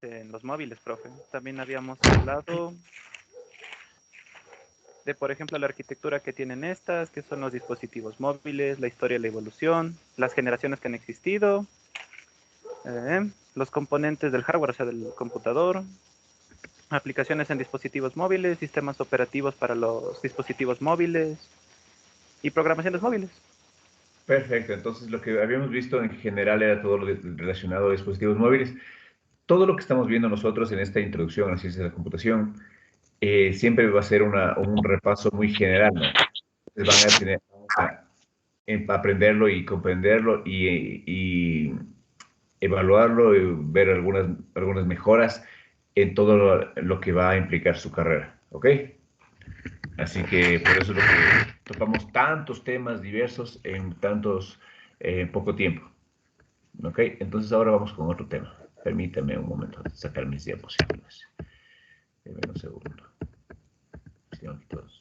en los móviles, profe. También habíamos hablado de, por ejemplo, la arquitectura que tienen estas, que son los dispositivos móviles, la historia y la evolución, las generaciones que han existido, los componentes del hardware, o sea, del computador, aplicaciones en dispositivos móviles, sistemas operativos para los dispositivos móviles y programaciones móviles. Perfecto, entonces lo que habíamos visto en general era todo lo relacionado a dispositivos móviles. Todo lo que estamos viendo nosotros en esta introducción a la ciencia de la computación siempre va a ser un repaso muy general, ¿no? Entonces van a tener aprenderlo y comprenderlo y evaluarlo y ver algunas mejoras en todo lo que va a implicar su carrera, ¿ok? Así que por eso es lo que tocamos tantos temas diversos en poco tiempo, ¿ok? Entonces ahora vamos con otro tema. Permítame un momento sacar mis diapositivas. Deme un segundo. Están aquí todos.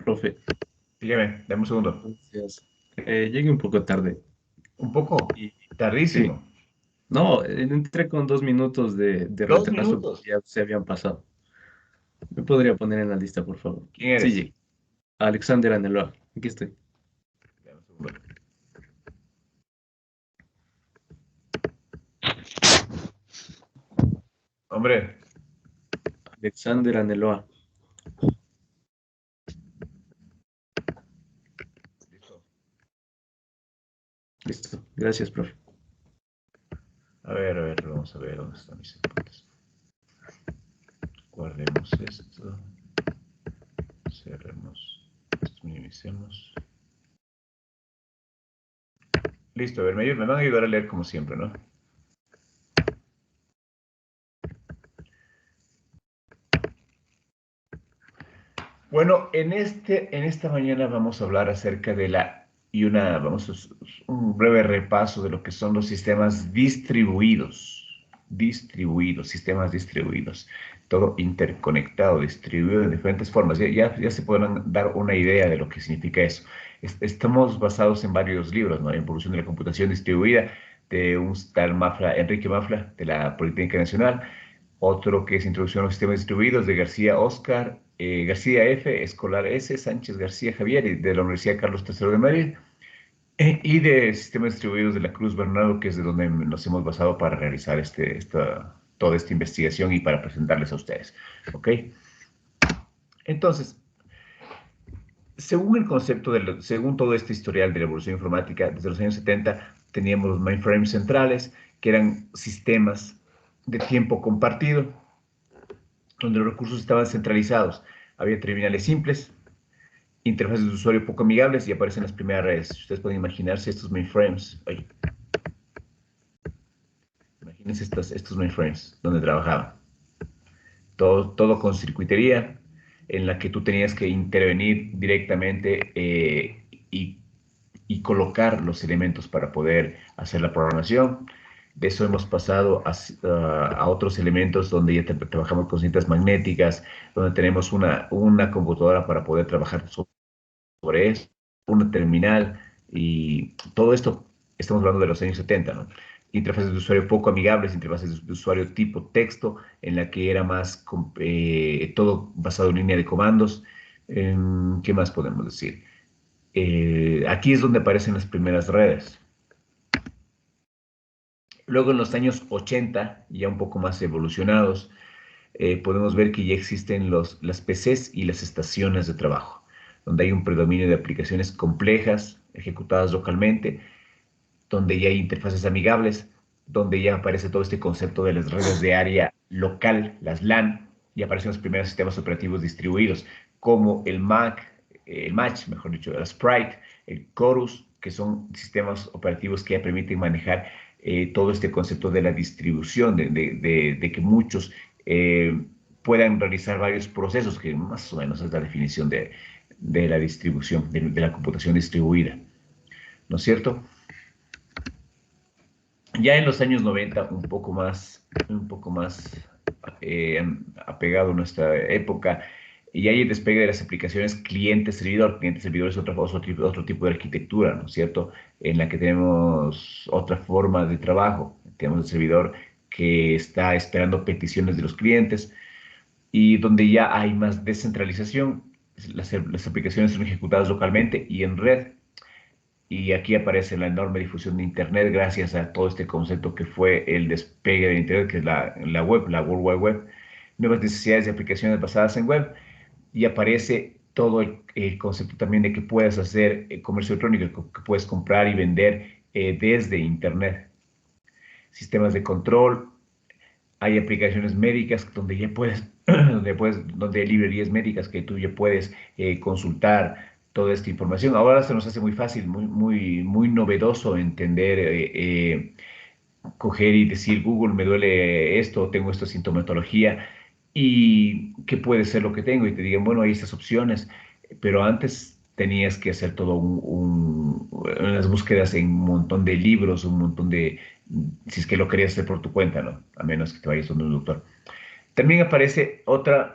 Profe, Dígame, dame un segundo. gracias. Llegué un poco tarde. Un poco Y, sí, tardísimo. no, entré con 2 minutos de Dos retraso, minutos. ya se habían pasado. ¿Me podría poner en la lista, por favor? ¿Quién Sí, eres? llegué. Alexander Aneloa, aquí estoy. Dame un segundo. Hombre, Alexander Aneloa. listo. Listo, gracias, profe. A ver, vamos a ver dónde están mis apuntes. Guardemos esto. Cerremos. Minimicemos. Listo, a ver, me van a ayudar a leer como siempre, ¿no? Bueno, en esta mañana vamos a hablar acerca de vamos a un breve repaso de lo que son los sistemas sistemas distribuidos, todo interconectado, distribuido de diferentes formas. Ya se podrán dar una idea de lo que significa eso. Estamos basados en varios libros, ¿no? Evolución de la computación distribuida, de un tal Enrique Mafla, de la Politécnica Nacional. Otro que es Introducción a los Sistemas Distribuidos de García Oscar, García F., Escolar S., Sánchez García Javier, y de la Universidad Carlos III de Madrid, y de Sistemas Distribuidos de la Cruz Bernardo, que es de donde nos hemos basado para realizar toda esta investigación y para presentarles a ustedes. ¿Ok? Entonces, según todo este historial de la evolución informática, desde los años 70 teníamos los mainframes centrales, que eran sistemas de tiempo compartido, donde los recursos estaban centralizados. Había terminales simples, interfaces de usuario poco amigables y aparecen las primeras redes. Ustedes pueden imaginarse estos mainframes. Imagínense estos mainframes donde trabajaban. Todo con circuitería en la que tú tenías que intervenir directamente y colocar los elementos para poder hacer la programación. De eso hemos pasado a otros elementos donde ya trabajamos con cintas magnéticas, donde tenemos una computadora para poder trabajar sobre eso, una terminal y todo esto, estamos hablando de los años 70, ¿no? Interfaces de usuario poco amigables, interfaces de usuario tipo texto, en la que era más todo basado en línea de comandos. ¿Qué más podemos decir? aquí es donde aparecen las primeras redes. Luego en los años 80, ya un poco más evolucionados, podemos ver que ya existen las PCs y las estaciones de trabajo, donde hay un predominio de aplicaciones complejas ejecutadas localmente, donde ya hay interfaces amigables, donde ya aparece todo este concepto de las redes de área local, las LAN, y aparecen los primeros sistemas operativos distribuidos, como el Mac, el Match, mejor dicho, el Sprite, el Chorus, que son sistemas operativos que ya permiten manejar todo este concepto de la distribución, de que muchos puedan realizar varios procesos, que más o menos es la definición de la distribución, de la computación distribuida, ¿no es cierto? Ya en los años 90, un poco más apegado a nuestra época, y hay el despegue de las aplicaciones cliente-servidor. Cliente-servidor es otro tipo de arquitectura, ¿no es cierto? En la que tenemos otra forma de trabajo. Tenemos el servidor que está esperando peticiones de los clientes y donde ya hay más descentralización. Las aplicaciones son ejecutadas localmente y en red. Y aquí aparece la enorme difusión de Internet gracias a todo este concepto que fue el despegue de Internet, que es la web, la World Wide Web, nuevas necesidades de aplicaciones basadas en web, y aparece todo el concepto también de que puedes hacer comercio electrónico, que puedes comprar y vender desde Internet. Sistemas de control, hay aplicaciones médicas donde ya puedes, donde hay librerías médicas que tú ya puedes consultar toda esta información. Ahora se nos hace muy fácil, muy novedoso entender, coger y decir, Google, me duele esto, tengo esta sintomatología, y qué puede ser lo que tengo, y te digan, bueno, hay estas opciones, pero antes tenías que hacer todo unas búsquedas en un montón de libros, un montón de, si es que lo querías hacer por tu cuenta, ¿no? A menos que te vayas donde un doctor. También aparece otro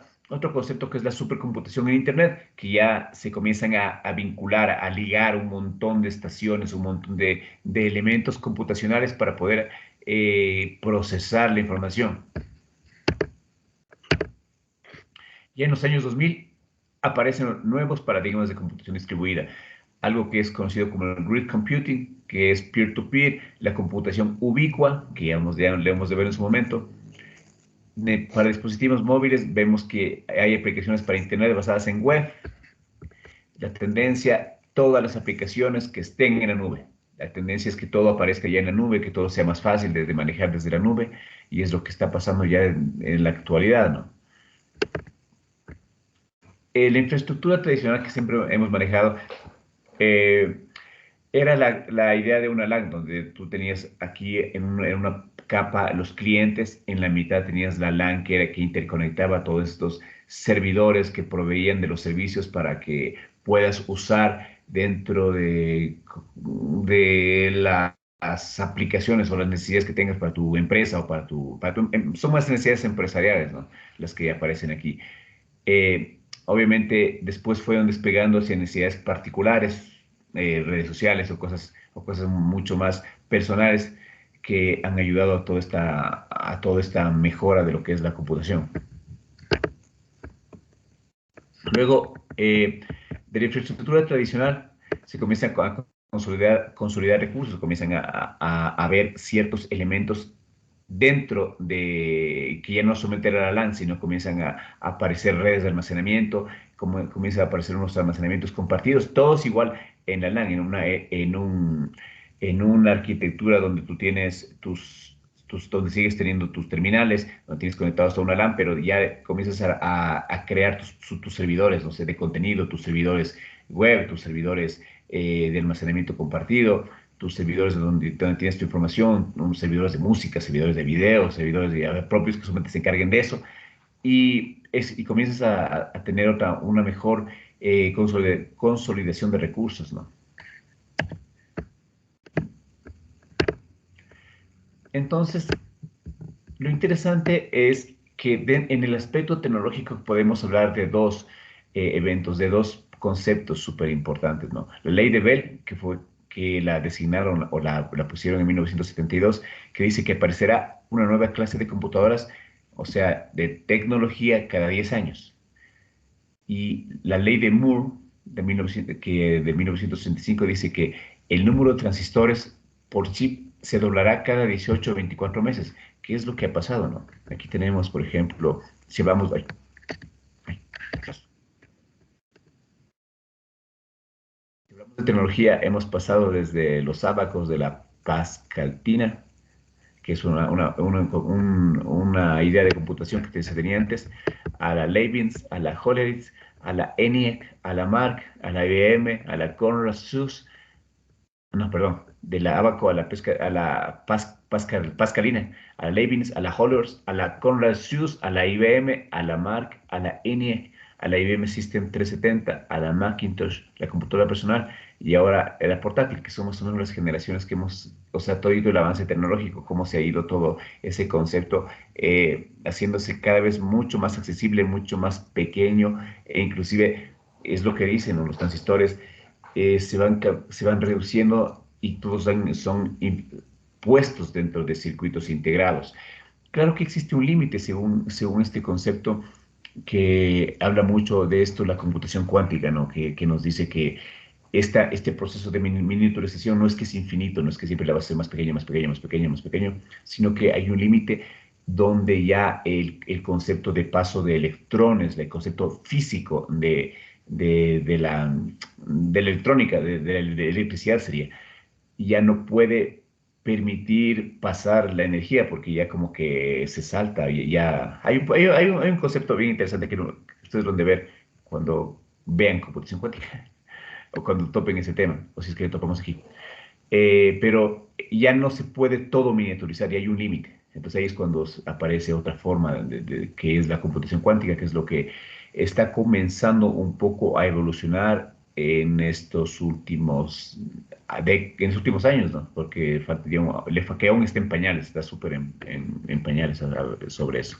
concepto que es la supercomputación en Internet, que ya se comienzan a vincular, a ligar un montón de estaciones, un montón de elementos computacionales para poder procesar la información. Ya en los años 2000 aparecen nuevos paradigmas de computación distribuida, algo que es conocido como el grid computing, que es peer-to-peer, la computación ubicua, que ya le hemos de ver en su momento. Para dispositivos móviles vemos que hay aplicaciones para Internet basadas en web. La tendencia, todas las aplicaciones que estén en la nube. La tendencia es que todo aparezca ya en la nube, que todo sea más fácil de manejar desde la nube, y es lo que está pasando ya en la actualidad, ¿no? La infraestructura tradicional que siempre hemos manejado eh, era la idea de una LAN, donde tú tenías aquí en una capa los clientes, en la mitad tenías la LAN que era que interconectaba todos estos servidores que proveían de los servicios para que puedas usar dentro de las aplicaciones o las necesidades que tengas para tu empresa o son más necesidades empresariales, ¿no? Las que aparecen aquí. Obviamente después fueron despegando hacia necesidades particulares, redes sociales o cosas mucho más personales que han ayudado a toda esta mejora de lo que es la computación. Luego, de la infraestructura tradicional se comienzan a consolidar recursos, comienzan a ver ciertos elementos dentro de que ya no solamente era la LAN, sino comienzan a aparecer redes de almacenamiento, comienzan a aparecer unos almacenamientos compartidos, todos igual en la LAN, en una arquitectura donde tú tienes donde sigues teniendo tus terminales, donde tienes conectados a una LAN, pero ya comienzas a crear tus servidores, no sé, de contenido, tus servidores web, tus servidores de almacenamiento compartido, tus servidores donde tienes tu información, unos servidores de música, servidores de video, servidores propios que solamente se encarguen de eso, y comienzas a tener una mejor consolidación de recursos, ¿no? Entonces, lo interesante es que en el aspecto tecnológico podemos hablar de dos eventos, de dos conceptos súper importantes, ¿no? La ley de Bell, que la designaron o la pusieron en 1972, que dice que aparecerá una nueva clase de computadoras, o sea, de tecnología cada 10 años. Y la ley de Moore, de 1965 dice que el número de transistores por chip se doblará cada 18 o 24 meses. ¿Qué es lo que ha pasado, no? Aquí tenemos, por ejemplo, si vamos... ay, si hablamos de tecnología, hemos pasado desde los ábacos de la Pascaltina, que es una idea de computación que se tenía antes, a la Leibniz, a la Hollerith, a la ENIAC, a la MARC, a la IBM, a la Conrad SUSE, no, perdón, de la Abaco a la Pascalina, a la Leibniz, a la Hollerith, a la Conrad SUSE, a la IBM, a la MARC, a la ENIAC, a la IBM System 370, a la Macintosh, la computadora personal y ahora la portátil, que somos una de las generaciones que hemos, o sea, todo el avance tecnológico, cómo se ha ido todo ese concepto, haciéndose cada vez mucho más accesible, mucho más pequeño, e inclusive es lo que dicen, ¿no? Los transistores se van reduciendo y todos son puestos dentro de circuitos integrados. Claro que existe un límite según este concepto que habla mucho de esto, la computación cuántica, ¿no? Que nos dice que este proceso de miniaturización no es que es infinito, no es que siempre la va a ser más pequeña, más pequeña, más pequeña, más pequeño, sino que hay un límite donde ya el concepto de paso de electrones, el concepto físico de la electrónica, de electricidad sería, ya no puede permitir pasar la energía porque ya como que se salta, ya hay un concepto bien interesante que ustedes van a ver cuando vean computación cuántica o cuando topen ese tema, o si es que lo topamos aquí. Pero ya no se puede todo miniaturizar y hay un límite. Entonces ahí es cuando aparece otra forma que es la computación cuántica, que es lo que está comenzando un poco a evolucionar en estos en los últimos años, ¿no? Porque que aún está en pañales, está súper en pañales sobre eso.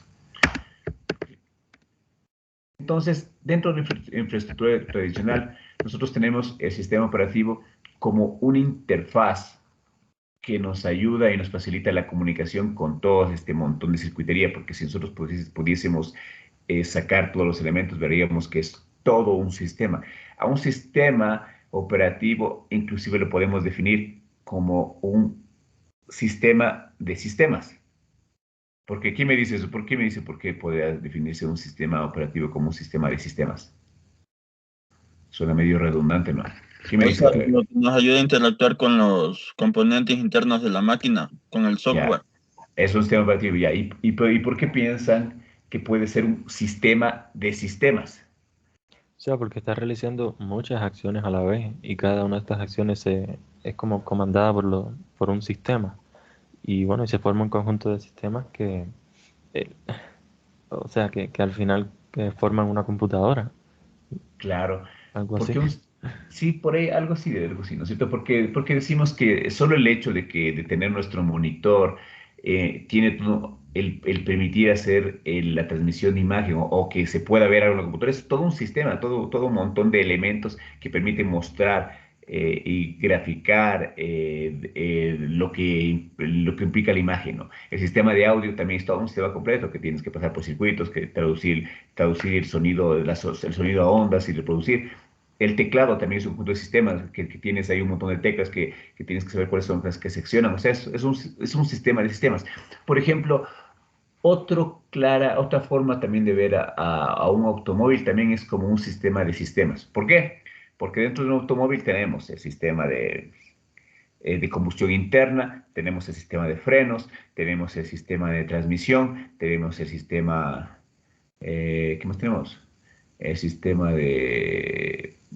Entonces, dentro de la infraestructura tradicional, nosotros tenemos el sistema operativo como una interfaz que nos ayuda y nos facilita la comunicación con todo este montón de circuitería, porque si nosotros pudiésemos sacar todos los elementos, veríamos que es todo un sistema. A un sistema operativo inclusive lo podemos definir como un sistema de sistemas. Porque ¿qué me dice eso? ¿Por qué me dice por qué podría definirse un sistema operativo como un sistema de sistemas? Suena medio redundante, ¿no? ¿Qué me O sea, dice? lo que nos ayuda a interactuar con los componentes internos de la máquina, con el software. Ya, es un sistema operativo, ya. ¿Y por qué piensan que puede ser un sistema de sistemas? O sea, porque está realizando muchas acciones a la vez y cada una de estas acciones es como comandada por un sistema. Y bueno, y se forma un conjunto de sistemas eh, o sea, que al final forman una computadora, Claro, algo así. porque sí, por ahí algo así, ¿no es cierto? Porque decimos que solo el hecho de tener nuestro monitor tiene todo el permitir hacer la transmisión de imagen o que se pueda ver algo en la computadora, es todo un sistema, todo un montón de elementos que permiten mostrar y graficar lo que implica la imagen, ¿no? El sistema de audio también es todo un sistema completo que tienes que pasar por circuitos, que traducir el sonido, el sonido a ondas y reproducir. El teclado también es un conjunto de sistemas que tienes ahí un montón de teclas que tienes que saber cuáles son las que seccionan. O sea, es un sistema de sistemas. Por ejemplo, otra forma también de ver a un automóvil también es como un sistema de sistemas. ¿Por qué? Porque dentro de un automóvil tenemos el sistema de combustión interna, tenemos el sistema de frenos, tenemos el sistema de transmisión, tenemos el sistema, ¿qué más tenemos? El sistema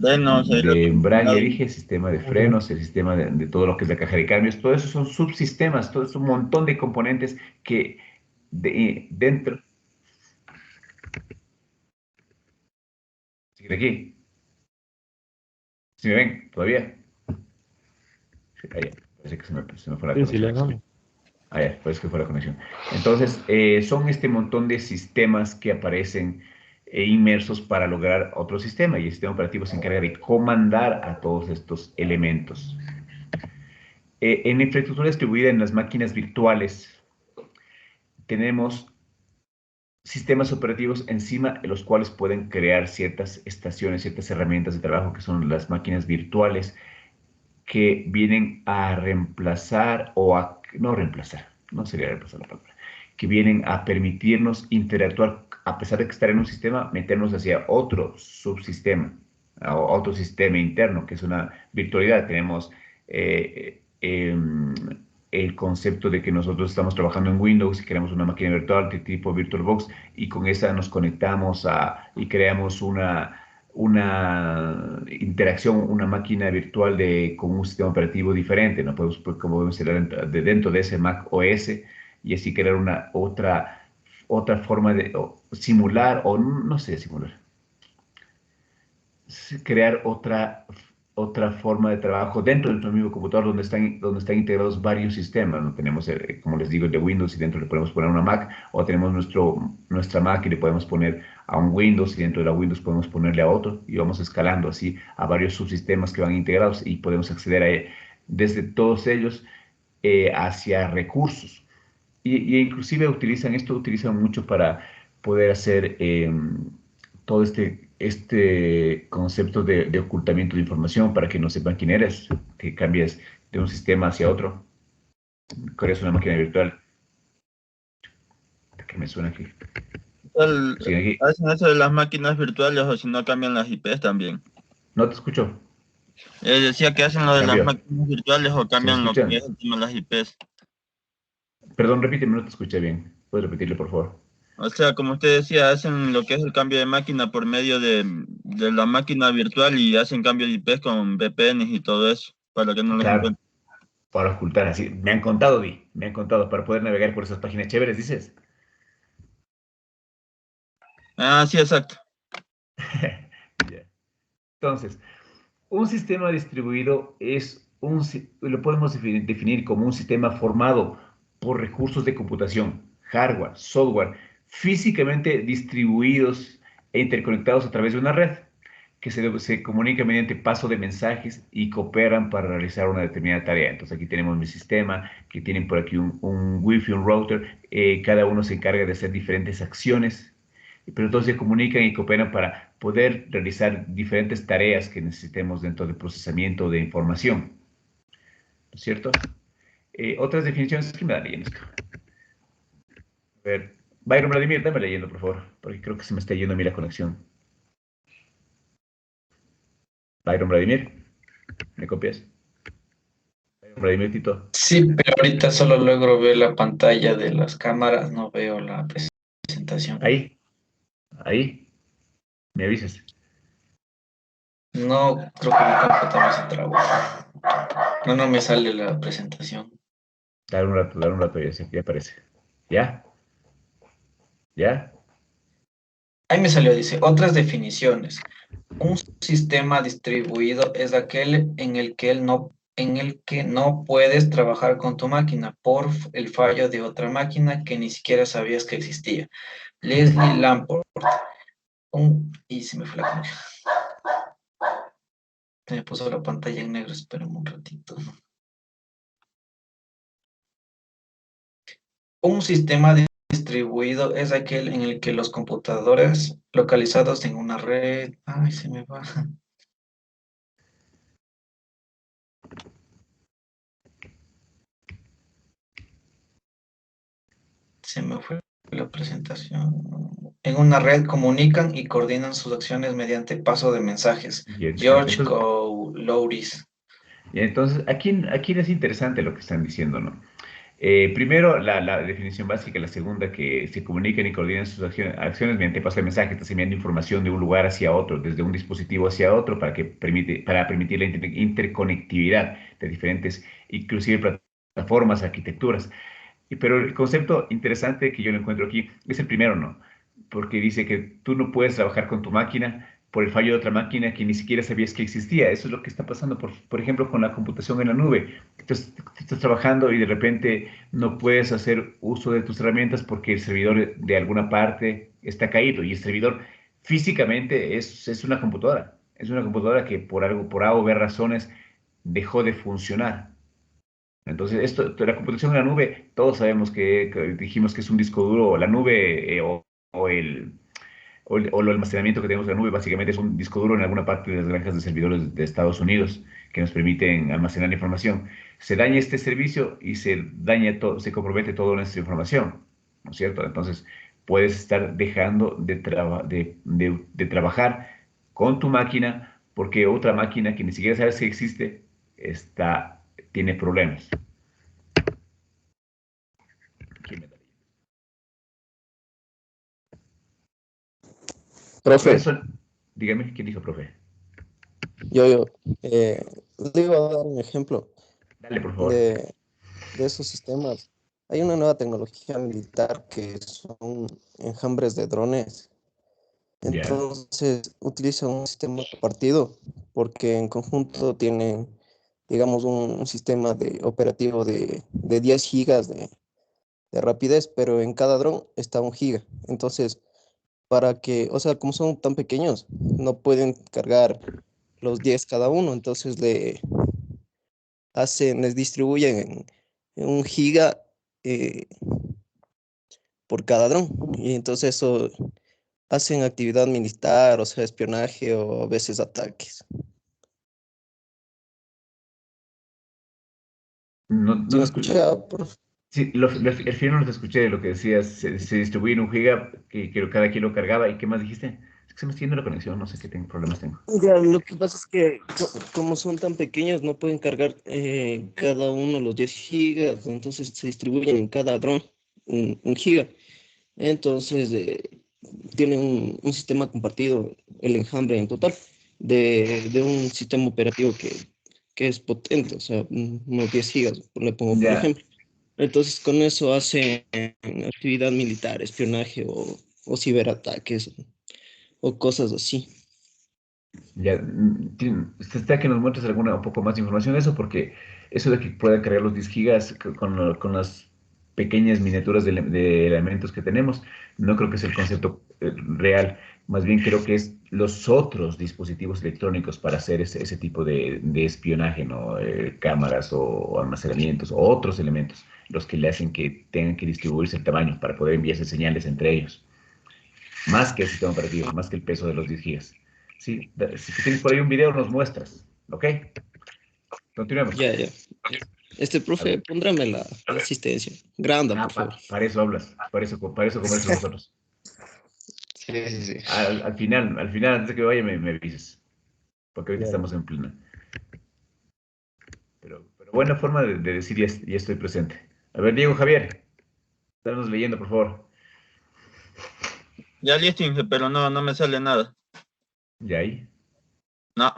Frenos, aire de embrague, acondicionado. dije, el sistema de Ujú. frenos, el sistema de todo lo que es la caja de cambios, todo eso son subsistemas, todo es un montón de componentes que dentro... ¿Siguen aquí? ¿Sí me ven todavía? Ahí, parece que se me fue la Sí, sí, conexión. legal. Ah, ya, parece que fue la conexión. Entonces, son este montón de sistemas que aparecen inmersos para lograr otro sistema y el sistema operativo se encarga de comandar a todos estos elementos. En la infraestructura distribuida en las máquinas virtuales tenemos sistemas operativos encima de los cuales pueden crear ciertas estaciones, ciertas herramientas de trabajo que son las máquinas virtuales que vienen a reemplazar o a, no reemplazar, no sería reemplazar la palabra, que vienen a permitirnos interactuar, a pesar de que estar en un sistema, meternos hacia otro subsistema, a otro sistema interno, que es una virtualidad. Tenemos el concepto de que nosotros estamos trabajando en Windows y creamos una máquina virtual de tipo VirtualBox y con esa nos conectamos y creamos una interacción, una máquina virtual con un sistema operativo diferente, ¿no? Podemos, pues, como podemos dentro de ese Mac OS y así crear otra forma de simular, o no sé, simular, crear otra forma de trabajo dentro de nuestro mismo computador donde están integrados varios sistemas, ¿no? Tenemos, como les digo, el de Windows y dentro le podemos poner una Mac, o tenemos nuestra Mac y le podemos poner a un Windows y dentro de la Windows podemos ponerle a otro y vamos escalando así a varios subsistemas que van integrados y podemos acceder desde todos ellos hacia recursos. Y inclusive utilizan mucho para poder hacer todo este concepto de ocultamiento de información para que no sepan quién eres, que cambies de un sistema hacia otro, creas una máquina virtual. Que me suena aquí. Sí, aquí. Hacen eso de las máquinas virtuales o si no cambian las IPs también. No te escucho. Decía que hacen lo de las Cambio. máquinas virtuales o ¿Se me cambian lo que escuchan? es el tema de las IPs. Perdón, repíteme, no te escuché bien. ¿Puedes repetirlo, por favor? O sea, como usted decía, hacen lo que es el cambio de máquina por medio de la máquina virtual y hacen cambio de IPs con VPNs y todo eso, para que no les Claro, encuentren. para ocultar así. Me han contado, me han contado, para poder navegar por esas páginas chéveres, dices. Ah, sí, exacto. Ya. Entonces, un sistema distribuido lo podemos definir como un sistema formado por recursos de computación, hardware, software, físicamente distribuidos e interconectados a través de una red que se comunica mediante paso de mensajes y cooperan para realizar una determinada tarea. Entonces aquí tenemos mi sistema, que tienen por aquí un Wi-Fi, un router, cada uno se encarga de hacer diferentes acciones, pero todos se comunican y cooperan para poder realizar diferentes tareas que necesitemos dentro del procesamiento de información, ¿no es cierto? Otras definiciones que me da leyendo esto. A ver, Byron Vladimir, dame leyendo, por favor, porque creo que se me está yendo a mí la conexión. Byron Vladimir, ¿me copias? Byron Vladimir, Tito. Sí, pero ahorita solo logro ver la pantalla de las cámaras, no veo la presentación. Ahí, me avisas. No, creo que mi computadora se trabó. No me sale la presentación. Dar un rato, ya aparece. ¿Ya? ¿Ya? Ahí me salió, dice, otras definiciones. Un sistema distribuido es aquel en el que no puedes trabajar con tu máquina por el fallo de otra máquina que ni siquiera sabías que existía. Leslie Lamport. Y se me fue la conexión. Se me puso la pantalla en negro, espérame un ratito. Un sistema distribuido es aquel en el que los computadores localizados en una red... Ay, se me va. Se me fue la presentación. En una red comunican y coordinan sus acciones mediante paso de mensajes. Bien. George Entonces, Coulouris. aquí es interesante lo que están diciendo, ¿no? Primero, la definición básica, la segunda, que se comunican y coordinan sus acciones mediante paso de mensaje, estás enviando información de un lugar hacia otro, desde un dispositivo hacia otro, para permitir la interconectividad de diferentes, inclusive plataformas, arquitecturas. Pero el concepto interesante que yo lo encuentro aquí es el primero, ¿no? Porque dice que tú no puedes trabajar con tu máquina por el fallo de otra máquina que ni siquiera sabías que existía. Eso es lo que está pasando, por ejemplo, con la computación en la nube. Entonces, estás trabajando y de repente no puedes hacer uso de tus herramientas porque el servidor de alguna parte está caído y el servidor físicamente es una computadora. Es una computadora que por A o B razones dejó de funcionar. Entonces, la computación en la nube, todos sabemos que dijimos que es un disco duro, la nube o el almacenamiento que tenemos en la nube básicamente es un disco duro en alguna parte de las granjas de servidores de Estados Unidos que nos permiten almacenar información. Se daña este servicio y se compromete toda nuestra información, ¿no es cierto? Entonces, puedes estar dejando de trabajar con tu máquina porque otra máquina que ni siquiera sabes que existe tiene problemas. ¿Quién me da? Profe, Eso, dígame, ¿quién dijo, profe? yo, eh, le iba a dar un ejemplo Dale, por favor. de esos sistemas. Hay una nueva tecnología militar que son enjambres de drones. Ya, Entonces, utilizan un sistema compartido porque en conjunto tienen, digamos, un sistema de operativo de 10 gigas de rapidez, pero en cada dron está 1 giga. Entonces, para que, o sea, como son tan pequeños, no pueden cargar los 10 cada uno, entonces les distribuyen en 1 giga eh, por cada dron. Y entonces eso hacen actividad militar, o sea, espionaje o a veces ataques. no, ¿Sí no me te escucho. escucha, profe? Sí, al final no te escuché lo que decías. Se distribuye en 1 giga, que cada kilo cargaba. ¿Y qué más dijiste? Es que se me está yendo la conexión, no sé qué problemas tengo. Ya, lo que pasa es que como son tan pequeños, no pueden cargar cada uno los 10 gigas, entonces se distribuyen en cada dron 1 giga. Entonces, tienen un sistema compartido, el enjambre en total, de un sistema operativo que es potente, o sea, unos 10 gigas, le pongo por Ya, ejemplo. Entonces, con eso hacen actividad militar, espionaje o ciberataques o cosas así. ya. Está que nos muestres un poco más de información de eso, porque eso de que pueda cargar los 10 gigas con las pequeñas miniaturas de elementos que tenemos, no creo que es el concepto real. Más bien creo que es los otros dispositivos electrónicos para hacer ese tipo de espionaje, ¿no? Cámaras o almacenamientos o otros elementos, los que le hacen que tengan que distribuirse el tamaño para poder enviarse señales entre ellos. Más que el sistema operativo, más que el peso de los 10 gigas. Sí, si tienes por ahí un video, nos muestras. ¿Ok? Continuemos. Ya, ya. A ver. Profe, póndrame la asistencia. Granda, por favor. Para eso hablas, para eso conversas nosotros. Sí, sí, sí. Al final, antes de que vaya, me avises. Porque ahorita Ya, ya. estamos en plena. Pero buena forma de decir ya estoy presente. A ver, Diego Javier, estarnos leyendo, por favor. Ya listo, Inge, pero no me sale nada. Ya ahí. No.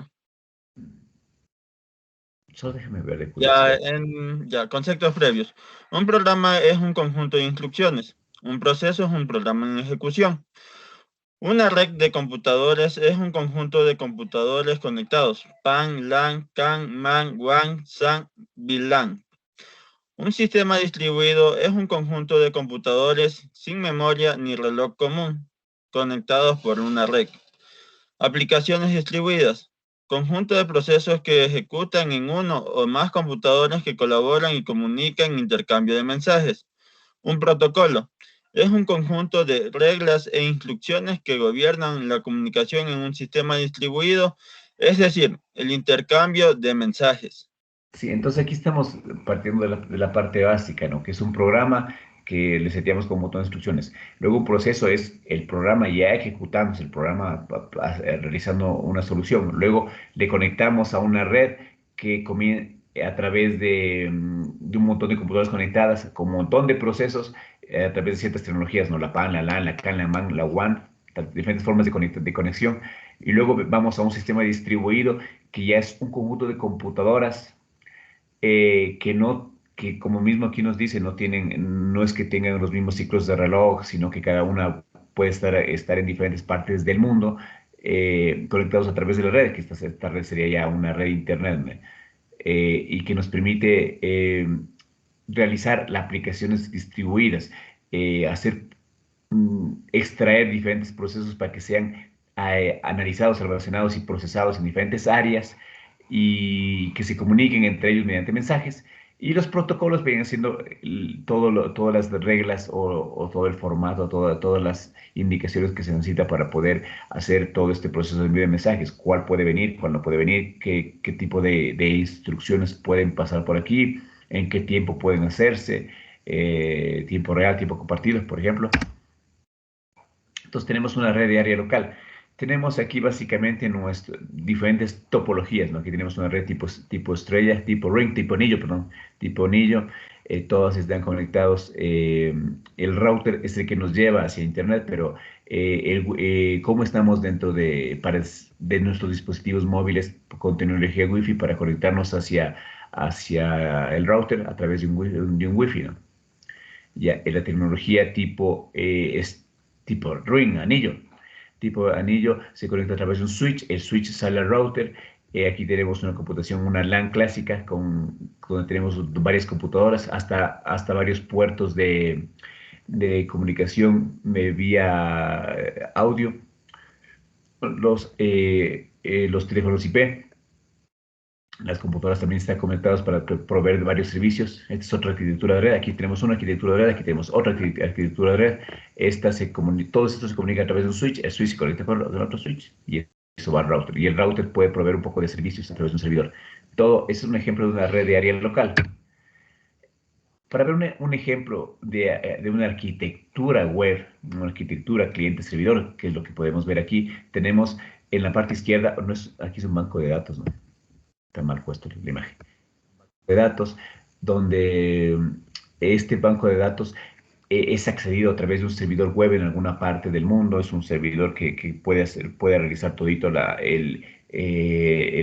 Solo déjame ver de curiosidad. Ya, conceptos previos. Un programa es un conjunto de instrucciones. Un proceso es un programa en ejecución. Una red de computadores es un conjunto de computadores conectados. PAN, LAN, CAN, MAN, WAN, SAN, VLAN. Un sistema distribuido es un conjunto de computadores sin memoria ni reloj común, conectados por una red. Aplicaciones distribuidas. Conjunto de procesos que ejecutan en uno o más computadores que colaboran y comunican en intercambio de mensajes. Un protocolo. Es un conjunto de reglas e instrucciones que gobiernan la comunicación en un sistema distribuido, es decir, el intercambio de mensajes. Sí, entonces aquí estamos partiendo de la parte básica, ¿no? Que es un programa que le seteamos con un montón de instrucciones. Luego un proceso es el programa ya ejecutamos, el programa realizando una solución. Luego le conectamos a una red que comienza a través de un montón de computadoras conectadas, con un montón de procesos, a través de ciertas tecnologías, ¿no? La PAN, la LAN, la CAN, la MAN, la WAN, diferentes formas de conexión. Y luego vamos a un sistema distribuido que ya es un conjunto de computadoras que como mismo aquí nos dice, no es que tengan los mismos ciclos de reloj, sino que cada una puede estar en diferentes partes del mundo, conectados a través de la red, que esta red sería ya una red internet, y que nos permite realizar las aplicaciones distribuidas, hacer, extraer diferentes procesos para que sean analizados, almacenados y procesados en diferentes áreas y que se comuniquen entre ellos mediante mensajes Y los protocolos vienen siendo todas las reglas o todo el formato, todas las indicaciones que se necesita para poder hacer todo este proceso de envío de mensajes. Cuál puede venir, cuál no puede venir, qué tipo de instrucciones pueden pasar por aquí, en qué tiempo pueden hacerse, tiempo real, tiempo compartido, por ejemplo. Entonces tenemos una red de área local. Tenemos aquí básicamente diferentes topologías, ¿no? Aquí tenemos una red tipo estrella, tipo ring, tipo anillo, perdón, tipo anillo. Todos están conectados. El router es el que nos lleva hacia Internet, pero cómo estamos dentro de nuestros dispositivos móviles con tecnología Wi-Fi para conectarnos hacia el router a través de un Wi-Fi, ¿no? Ya, la tecnología es tipo ring, anillo. Tipo anillo se conecta a través de un switch, el switch sale al router. Aquí tenemos una computación, una LAN clásica, donde tenemos varias computadoras, hasta varios puertos de comunicación vía audio. Los teléfonos IP. Las computadoras también están conectadas para proveer varios servicios. Esta es otra arquitectura de red. Aquí tenemos una arquitectura de red, aquí tenemos otra arquitectura de red. Todo esto se comunica a través de un switch. El switch se conecta con el otro switch y eso va al router. Y el router puede proveer un poco de servicios a través de un servidor. Todo eso es un ejemplo de una red de área local. Para ver un ejemplo de una arquitectura web, una arquitectura cliente-servidor, que es lo que podemos ver aquí, tenemos en la parte izquierda, aquí es un banco de datos, ¿no? Está mal puesto la imagen de datos, donde este banco de datos es accedido a través de un servidor web en alguna parte del mundo. Es un servidor que puede realizar todito la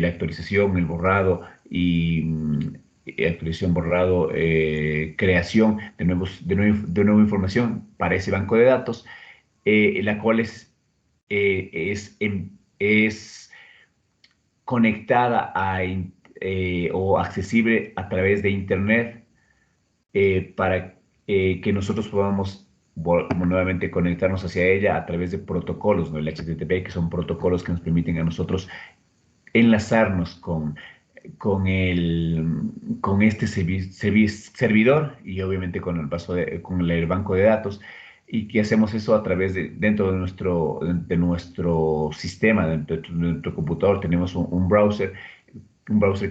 actualización, el borrado actualización, borrado, creación de nueva información para ese banco de datos, la cual es conectada o accesible a través de Internet, para que nosotros podamos nuevamente conectarnos hacia ella a través de protocolos, ¿no? El HTTP, que son protocolos que nos permiten a nosotros enlazarnos con este servidor y obviamente con el banco de datos, y que hacemos eso a través dentro de nuestro sistema, dentro de nuestro computador. Tenemos un browser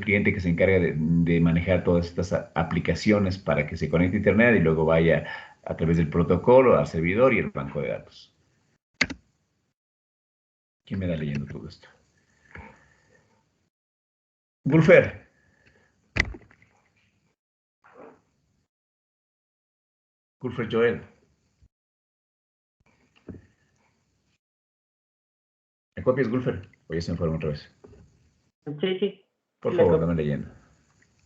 cliente que se encarga de manejar todas estas aplicaciones para que se conecte a Internet y luego vaya a través del protocolo al servidor y el banco de datos. ¿Quién me da leyendo todo esto? Gulfer. Gulfer Joel. ¿Me copias, Gulfer? O ya se me fueron otra vez. Sí. Por favor, dame leyendo.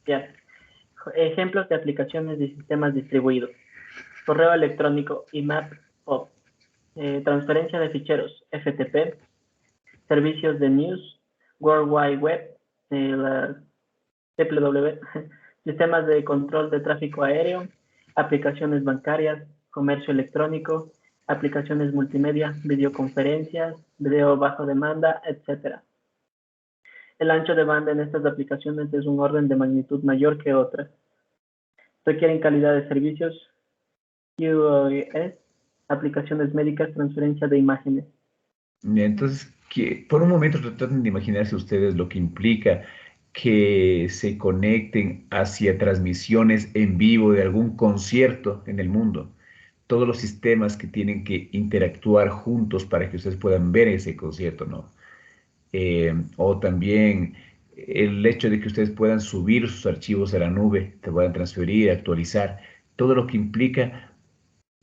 Ya. Ejemplos de aplicaciones de sistemas distribuidos. Correo electrónico, IMAP, POP. Transferencia de ficheros, FTP. Servicios de news, World Wide Web, la WWW. Sistemas de control de tráfico aéreo, aplicaciones bancarias, comercio electrónico, aplicaciones multimedia, videoconferencias, video bajo demanda, etc. El ancho de banda en estas aplicaciones es un orden de magnitud mayor que otras. Requieren calidad de servicios, QoS, aplicaciones médicas, transferencia de imágenes. Entonces, por un momento traten de imaginarse ustedes lo que implica que se conecten hacia transmisiones en vivo de algún concierto en el mundo. Todos los sistemas que tienen que interactuar juntos para que ustedes puedan ver ese concierto, ¿no? O también el hecho de que ustedes puedan subir sus archivos a la nube, te puedan transferir, actualizar, todo lo que implica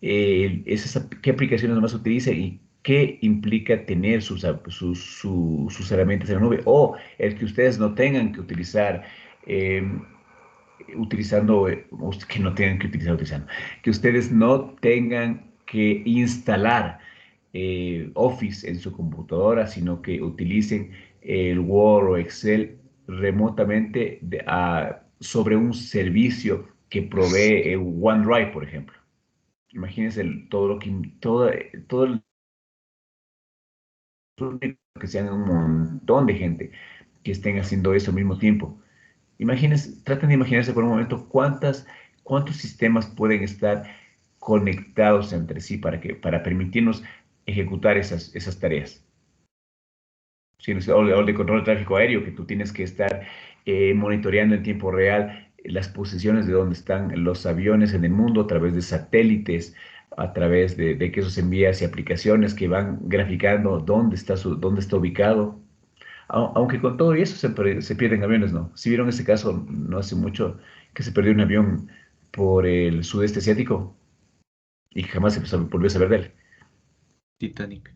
qué aplicaciones más utiliza y qué implica tener sus herramientas en la nube, o el que ustedes no tengan que utilizar que no tengan que utilizando, que ustedes no tengan que instalar Office en su computadora, sino que utilicen el Word o Excel remotamente sobre un servicio que provee OneDrive, por ejemplo. Imagínense todo que sean un montón de gente que estén haciendo eso al mismo tiempo. Imagínense, traten de imaginarse por un momento cuántos sistemas pueden estar conectados entre sí para permitirnos ejecutar esas tareas. Sí, o el de control de tráfico aéreo, que tú tienes que estar monitoreando en tiempo real las posiciones de dónde están los aviones en el mundo a través de satélites, a través de que eso se envía hacia aplicaciones que van graficando dónde está ubicado. Aunque con todo eso se pierden aviones, ¿no? Si vieron ese caso no hace mucho que se perdió un avión por el sudeste asiático y que jamás volvió a saber de él. Titanic.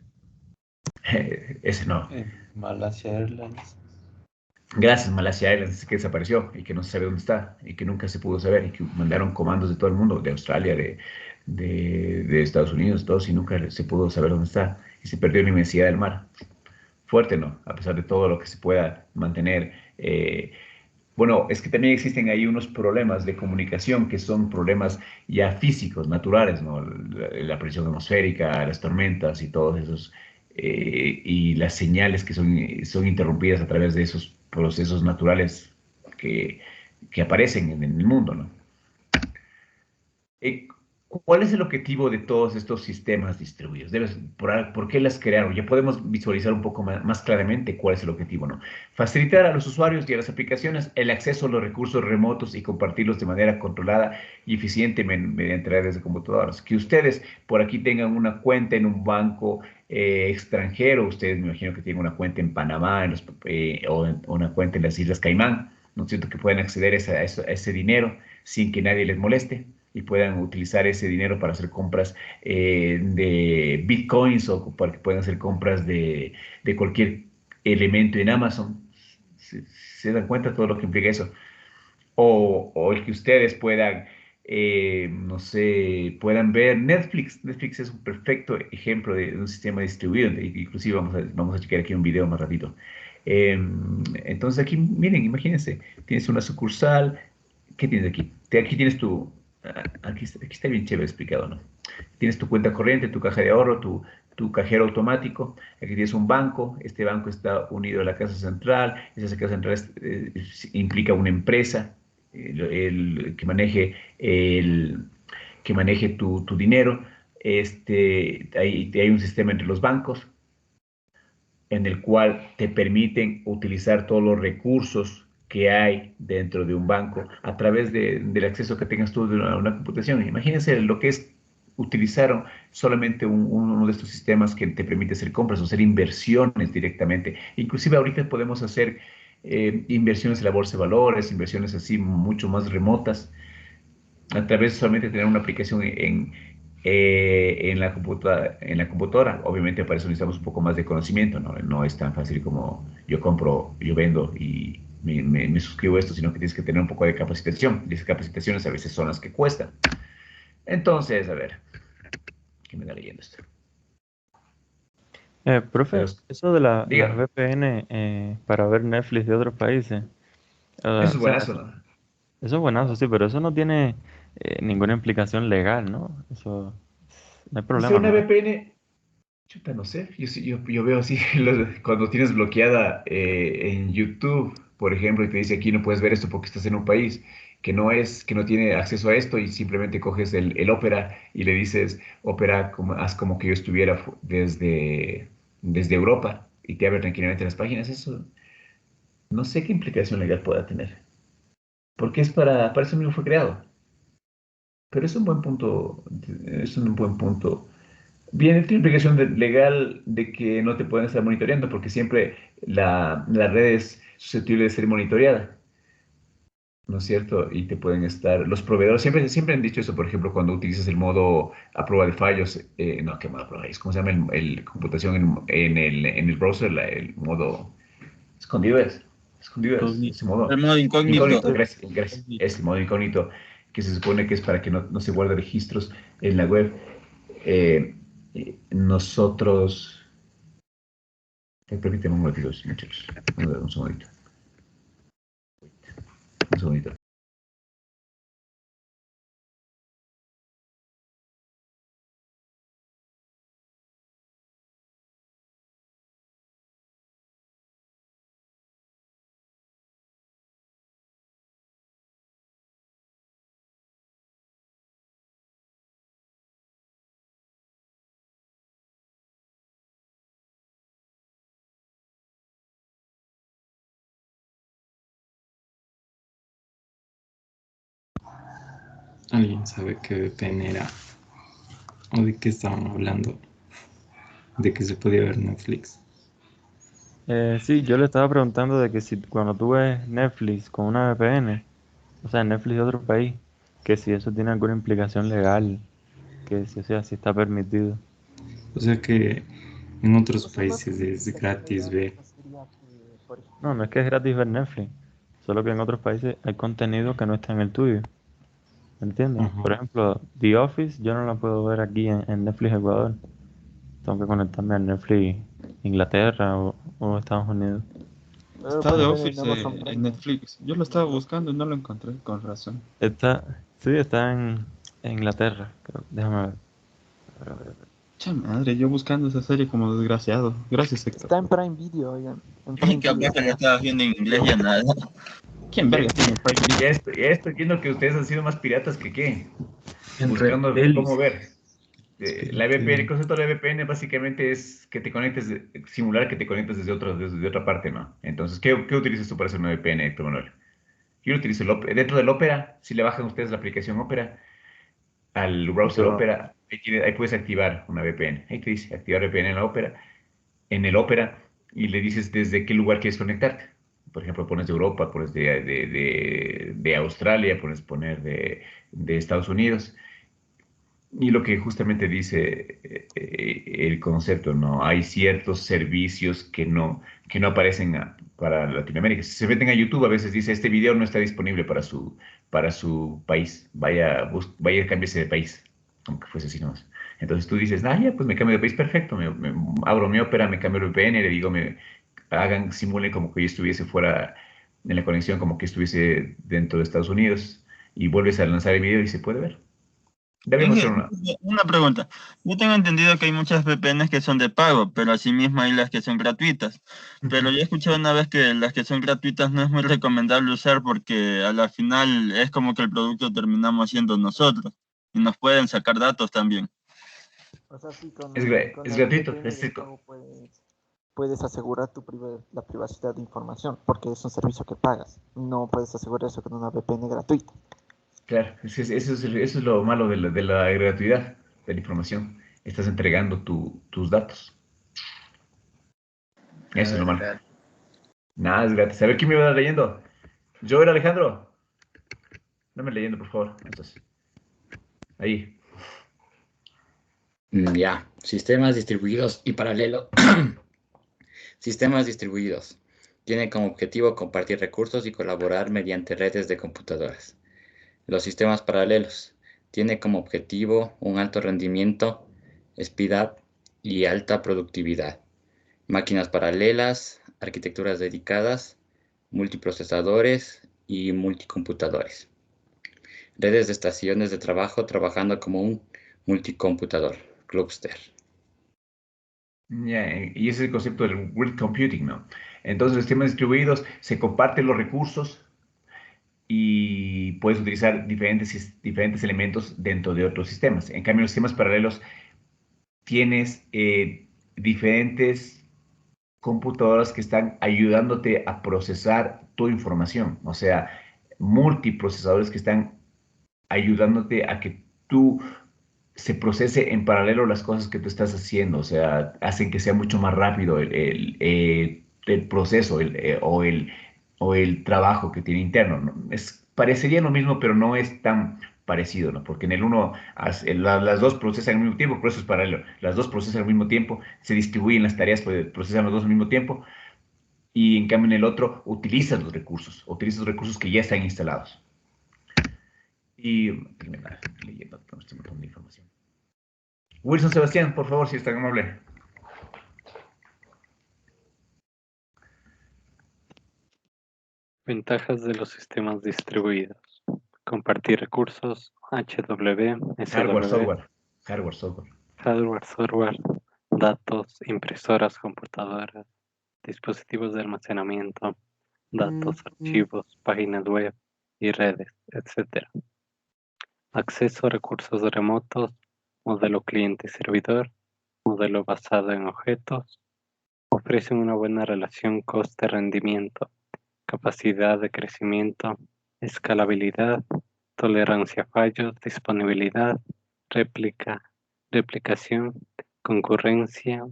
Ese no. Malaysia Airlines. Gracias, Malaysia Airlines, que desapareció y que no se sabe dónde está y que nunca se pudo saber y que mandaron comandos de todo el mundo, de Australia, de Estados Unidos, todos, y nunca se pudo saber dónde está y se perdió en la inmensidad del mar. Fuerte, ¿no? A pesar de todo lo que se pueda mantener. Bueno, es que también existen ahí unos problemas de comunicación que son problemas ya físicos, naturales, ¿no? La presión atmosférica, las tormentas y todos esos, y las señales que son interrumpidas a través de esos procesos naturales que, que aparecen en el mundo, ¿no? Eh, ¿Cuál es el objetivo de todos estos sistemas distribuidos? ¿Por qué las crearon? Ya podemos visualizar un poco más claramente cuál es el objetivo, ¿no? Facilitar a los usuarios y a las aplicaciones el acceso a los recursos remotos y compartirlos de manera controlada y eficiente mediante redes de computadoras. Que ustedes por aquí tengan una cuenta en un banco extranjero, ustedes me imagino que tienen una cuenta en Panamá o una cuenta en las Islas Caimán, ¿no es cierto? Que pueden acceder a ese dinero sin que nadie les moleste y puedan utilizar ese dinero para hacer compras de bitcoins o para que puedan hacer compras de cualquier elemento en Amazon. ¿Se dan cuenta todo lo que implica eso? O el que ustedes puedan, no sé, puedan ver Netflix. Netflix es un perfecto ejemplo de un sistema distribuido. Inclusive vamos a checar aquí un video más ratito. Entonces aquí, miren, imagínense, tienes una sucursal. ¿Qué tienes aquí? Aquí tienes aquí está bien chévere explicado, ¿no? Tienes tu cuenta corriente, tu caja de ahorro, tu cajero automático. Aquí tienes un banco. Este banco está unido a la casa central. Esa casa central implica una empresa que maneje tu dinero. Hay un sistema entre los bancos en el cual te permiten utilizar todos los recursos que hay dentro de un banco a través del acceso que tengas tú de una computación. Imagínense lo que es utilizar solamente uno de estos sistemas que te permite hacer compras o hacer inversiones directamente. Inclusive ahorita podemos hacer inversiones en la bolsa de valores, inversiones así mucho más remotas, a través de solamente tener una aplicación en la computadora. Obviamente para eso necesitamos un poco más de conocimiento, ¿no? No es tan fácil como yo compro, yo vendo y me suscribo a esto, sino que tienes que tener un poco de capacitación. Y esas capacitaciones a veces son las que cuestan. Entonces, a ver, ¿qué me da leyendo esto? Profe, Pero, eso de las dígame, VPN para ver Netflix de otros países, eso o es sea, buenazo, ¿no? eso es buenazo, sí, pero eso no tiene ninguna implicación legal, ¿no? Eso no hay O sea, problema, una ¿no? VPN, chuta, no sé, yo veo así, cuando tienes bloqueada en YouTube, por ejemplo, y te dice aquí no puedes ver esto porque estás en un país que no tiene acceso a esto y simplemente coges el Opera y le dices, Opera, haz como que yo estuviera desde Europa y te abre tranquilamente las páginas, eso no sé qué implicación legal pueda tener, porque para eso mismo fue creado, pero es un buen punto, es un buen punto. Bien, tiene implicación legal de que no te pueden estar monitoreando porque siempre la red es susceptible de ser monitoreada, ¿no es cierto? Y te pueden los proveedores siempre han dicho eso, por ejemplo, cuando utilizas el modo a prueba de fallos, no, ¿qué modo a prueba de fallos? ¿Cómo se llama el computación en el browser? El modo escondido ese modo. El modo incógnito. Incógnito, gracias. Ese modo incógnito que se supone que es para que no se guarde registros en la web. Eh, Nosotros. Permíteme un momentito, muchachos. Un segundito. Un segundito. ¿Alguien sabe qué VPN era? ¿O de qué estaban hablando? ¿De que se podía ver Netflix? Sí, yo le estaba preguntando de que si cuando tú ves Netflix con una VPN, o sea, Netflix de otro país, que si eso tiene alguna implicación legal, que si, o sea, si está permitido. O sea que en otros O sea, no países tiene es implicación gratis legal, ver. o sea, sería que, por No, no es ejemplo, que es gratis ver Netflix, solo que en otros países hay contenido que no está en el tuyo, ¿me entiendes? Ajá. Por ejemplo, The Office yo no la puedo ver aquí en Netflix Ecuador, tengo que conectarme a Netflix Inglaterra o Estados Unidos. pero Está de puedes ver en Office Amazon en Prime. Netflix. Yo lo estaba buscando y no lo encontré, con razón. Sí, está en Inglaterra, creo. Déjame ver. A ver. Cha madre, yo buscando esa serie como desgraciado. Gracias, Héctor. Está en Prime Video, oigan. En Prime Que Video capaz que lo está. estabas viendo en inglés ya nada. ¿Quién verga tiene Prime Video? Ya estoy viendo que ustedes han sido más piratas que qué, En buscando cómo Repelis. ver. La VPN, el Espérate. concepto de la VPN básicamente es que te conectes, simular que te conectes desde otra parte, ¿no? Entonces, ¿qué utilizas tú para hacer una VPN, Héctor Manuel? Yo utilizo dentro del Opera, si le bajan ustedes la aplicación Opera, al browser Yo, Opera, ahí puedes activar una VPN. Ahí te dice activar VPN en el Opera, y le dices desde qué lugar quieres conectarte. Por ejemplo, pones de Europa, pones de Australia, pones poner de Estados Unidos. Y lo que justamente dice el concepto, ¿no? Hay ciertos servicios que no aparecen para Latinoamérica. Si se meten a YouTube, a veces dice, este video no está disponible para su país. Vaya, cámbiese de país. Como que fuese así nomás. Entonces tú dices, ah, ya, pues me cambio de país, perfecto. Abro mi Opera, me cambio el VPN, le digo, simulen como que yo estuviese fuera en la conexión, como que estuviese dentro de Estados Unidos. Y vuelves a lanzar el video y se puede ver. Debemos hacer Inge, una. una pregunta. Yo tengo entendido que hay muchas VPNs que son de pago, pero asimismo hay las que son gratuitas. Pero yo he escuchado una vez que las que son gratuitas no es muy recomendable usar porque a la final es como que el producto terminamos siendo nosotros y nos pueden sacar datos también. O sea, sí, con Es las gratuito, VPN de pago puedes asegurar la privacidad de información, porque es un servicio que pagas. No puedes asegurar eso con una VPN gratuita. claro, eso es lo malo de la gratuidad de la información. Estás entregando tus datos. Eso es lo malo. Nada, es gratis. A ver, ¿quién me iba leyendo? Yo era Alejandro. Dame leyendo, por favor. Entonces, ahí. Ya, sistemas distribuidos y paralelos. Sistemas distribuidos. Tienen como objetivo compartir recursos y colaborar mediante redes de computadoras. Los sistemas paralelos tienen como objetivo un alto rendimiento, speed up y alta productividad. Máquinas paralelas, arquitecturas dedicadas, multiprocesadores y multicomputadores. Redes de estaciones de trabajo trabajando como un multicomputador, cluster. Ya, y ese es el concepto del grid computing, ¿no? Entonces, los sistemas distribuidos se comparten los recursos y puedes utilizar diferentes elementos dentro de otros sistemas. En cambio, en los sistemas paralelos tienes diferentes computadoras que están ayudándote a procesar tu información, o sea, multiprocesadores que están ayudándote a que tú se procese en paralelo las cosas que tú estás haciendo, o sea, hacen que sea mucho más rápido el proceso o el trabajo que tiene interno, ¿no? Parecería lo mismo, pero no es tan parecido, ¿no? Porque en el uno las dos procesan al mismo tiempo, por eso es paralelo. Las dos procesan al mismo tiempo, se distribuyen las tareas, pues, procesan los dos al mismo tiempo, y en cambio en el otro utilizas los recursos que ya están instalados. Y leyendo, estoy un montón de información. Wilson Sebastián, por favor, si es tan amable. Ventajas de los sistemas distribuidos. Compartir recursos, HW, Hardware, SW, software. Hardware, software. hardware, software, datos, impresoras, computadoras, dispositivos de almacenamiento, datos, archivos, páginas web y redes, etc. Acceso a recursos remotos, modelo cliente-servidor, modelo basado en objetos, ofrecen una buena relación coste-rendimiento, capacidad de crecimiento, escalabilidad, tolerancia a fallos, disponibilidad, replicación, concurrencia,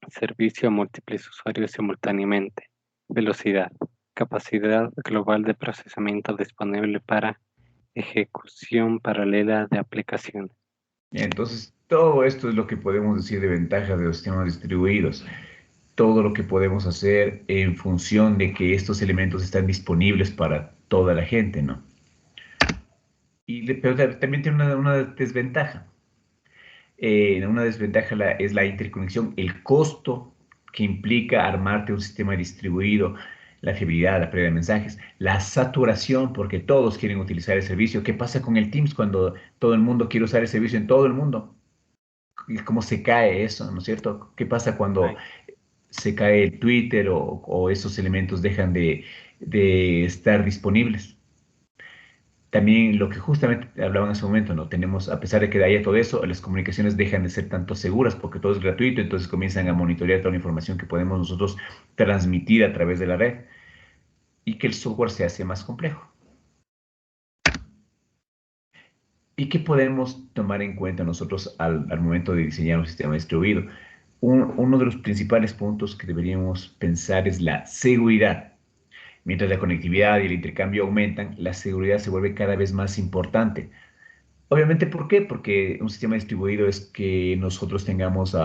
servicio a múltiples usuarios simultáneamente, velocidad, capacidad global de procesamiento disponible para ejecución paralela de aplicaciones. Entonces, todo esto es lo que podemos decir de ventajas de los sistemas distribuidos. Todo lo que podemos hacer en función de que estos elementos están disponibles para toda la gente, ¿no? Pero también tiene una desventaja. Una desventaja es la interconexión, el costo que implica armarte un sistema distribuido, la fiabilidad, la pérdida de mensajes, la saturación, porque todos quieren utilizar el servicio. ¿Qué pasa con el Teams cuando todo el mundo quiere usar el servicio en todo el mundo? ¿Y cómo se cae eso, no es cierto? ¿Qué pasa cuando se cae el Twitter o esos elementos dejan de estar disponibles? También lo que justamente hablaba en ese momento, ¿no? Tenemos, a pesar de que haya todo eso, las comunicaciones dejan de ser tanto seguras porque todo es gratuito, entonces comienzan a monitorear toda la información que podemos nosotros transmitir a través de la red y que el software se hace más complejo. ¿Y qué podemos tomar en cuenta nosotros al momento de diseñar un sistema distribuido? Uno de los principales puntos que deberíamos pensar es la seguridad. Mientras la conectividad y el intercambio aumentan, la seguridad se vuelve cada vez más importante. Obviamente, ¿por qué? Porque un sistema distribuido es que nosotros tengamos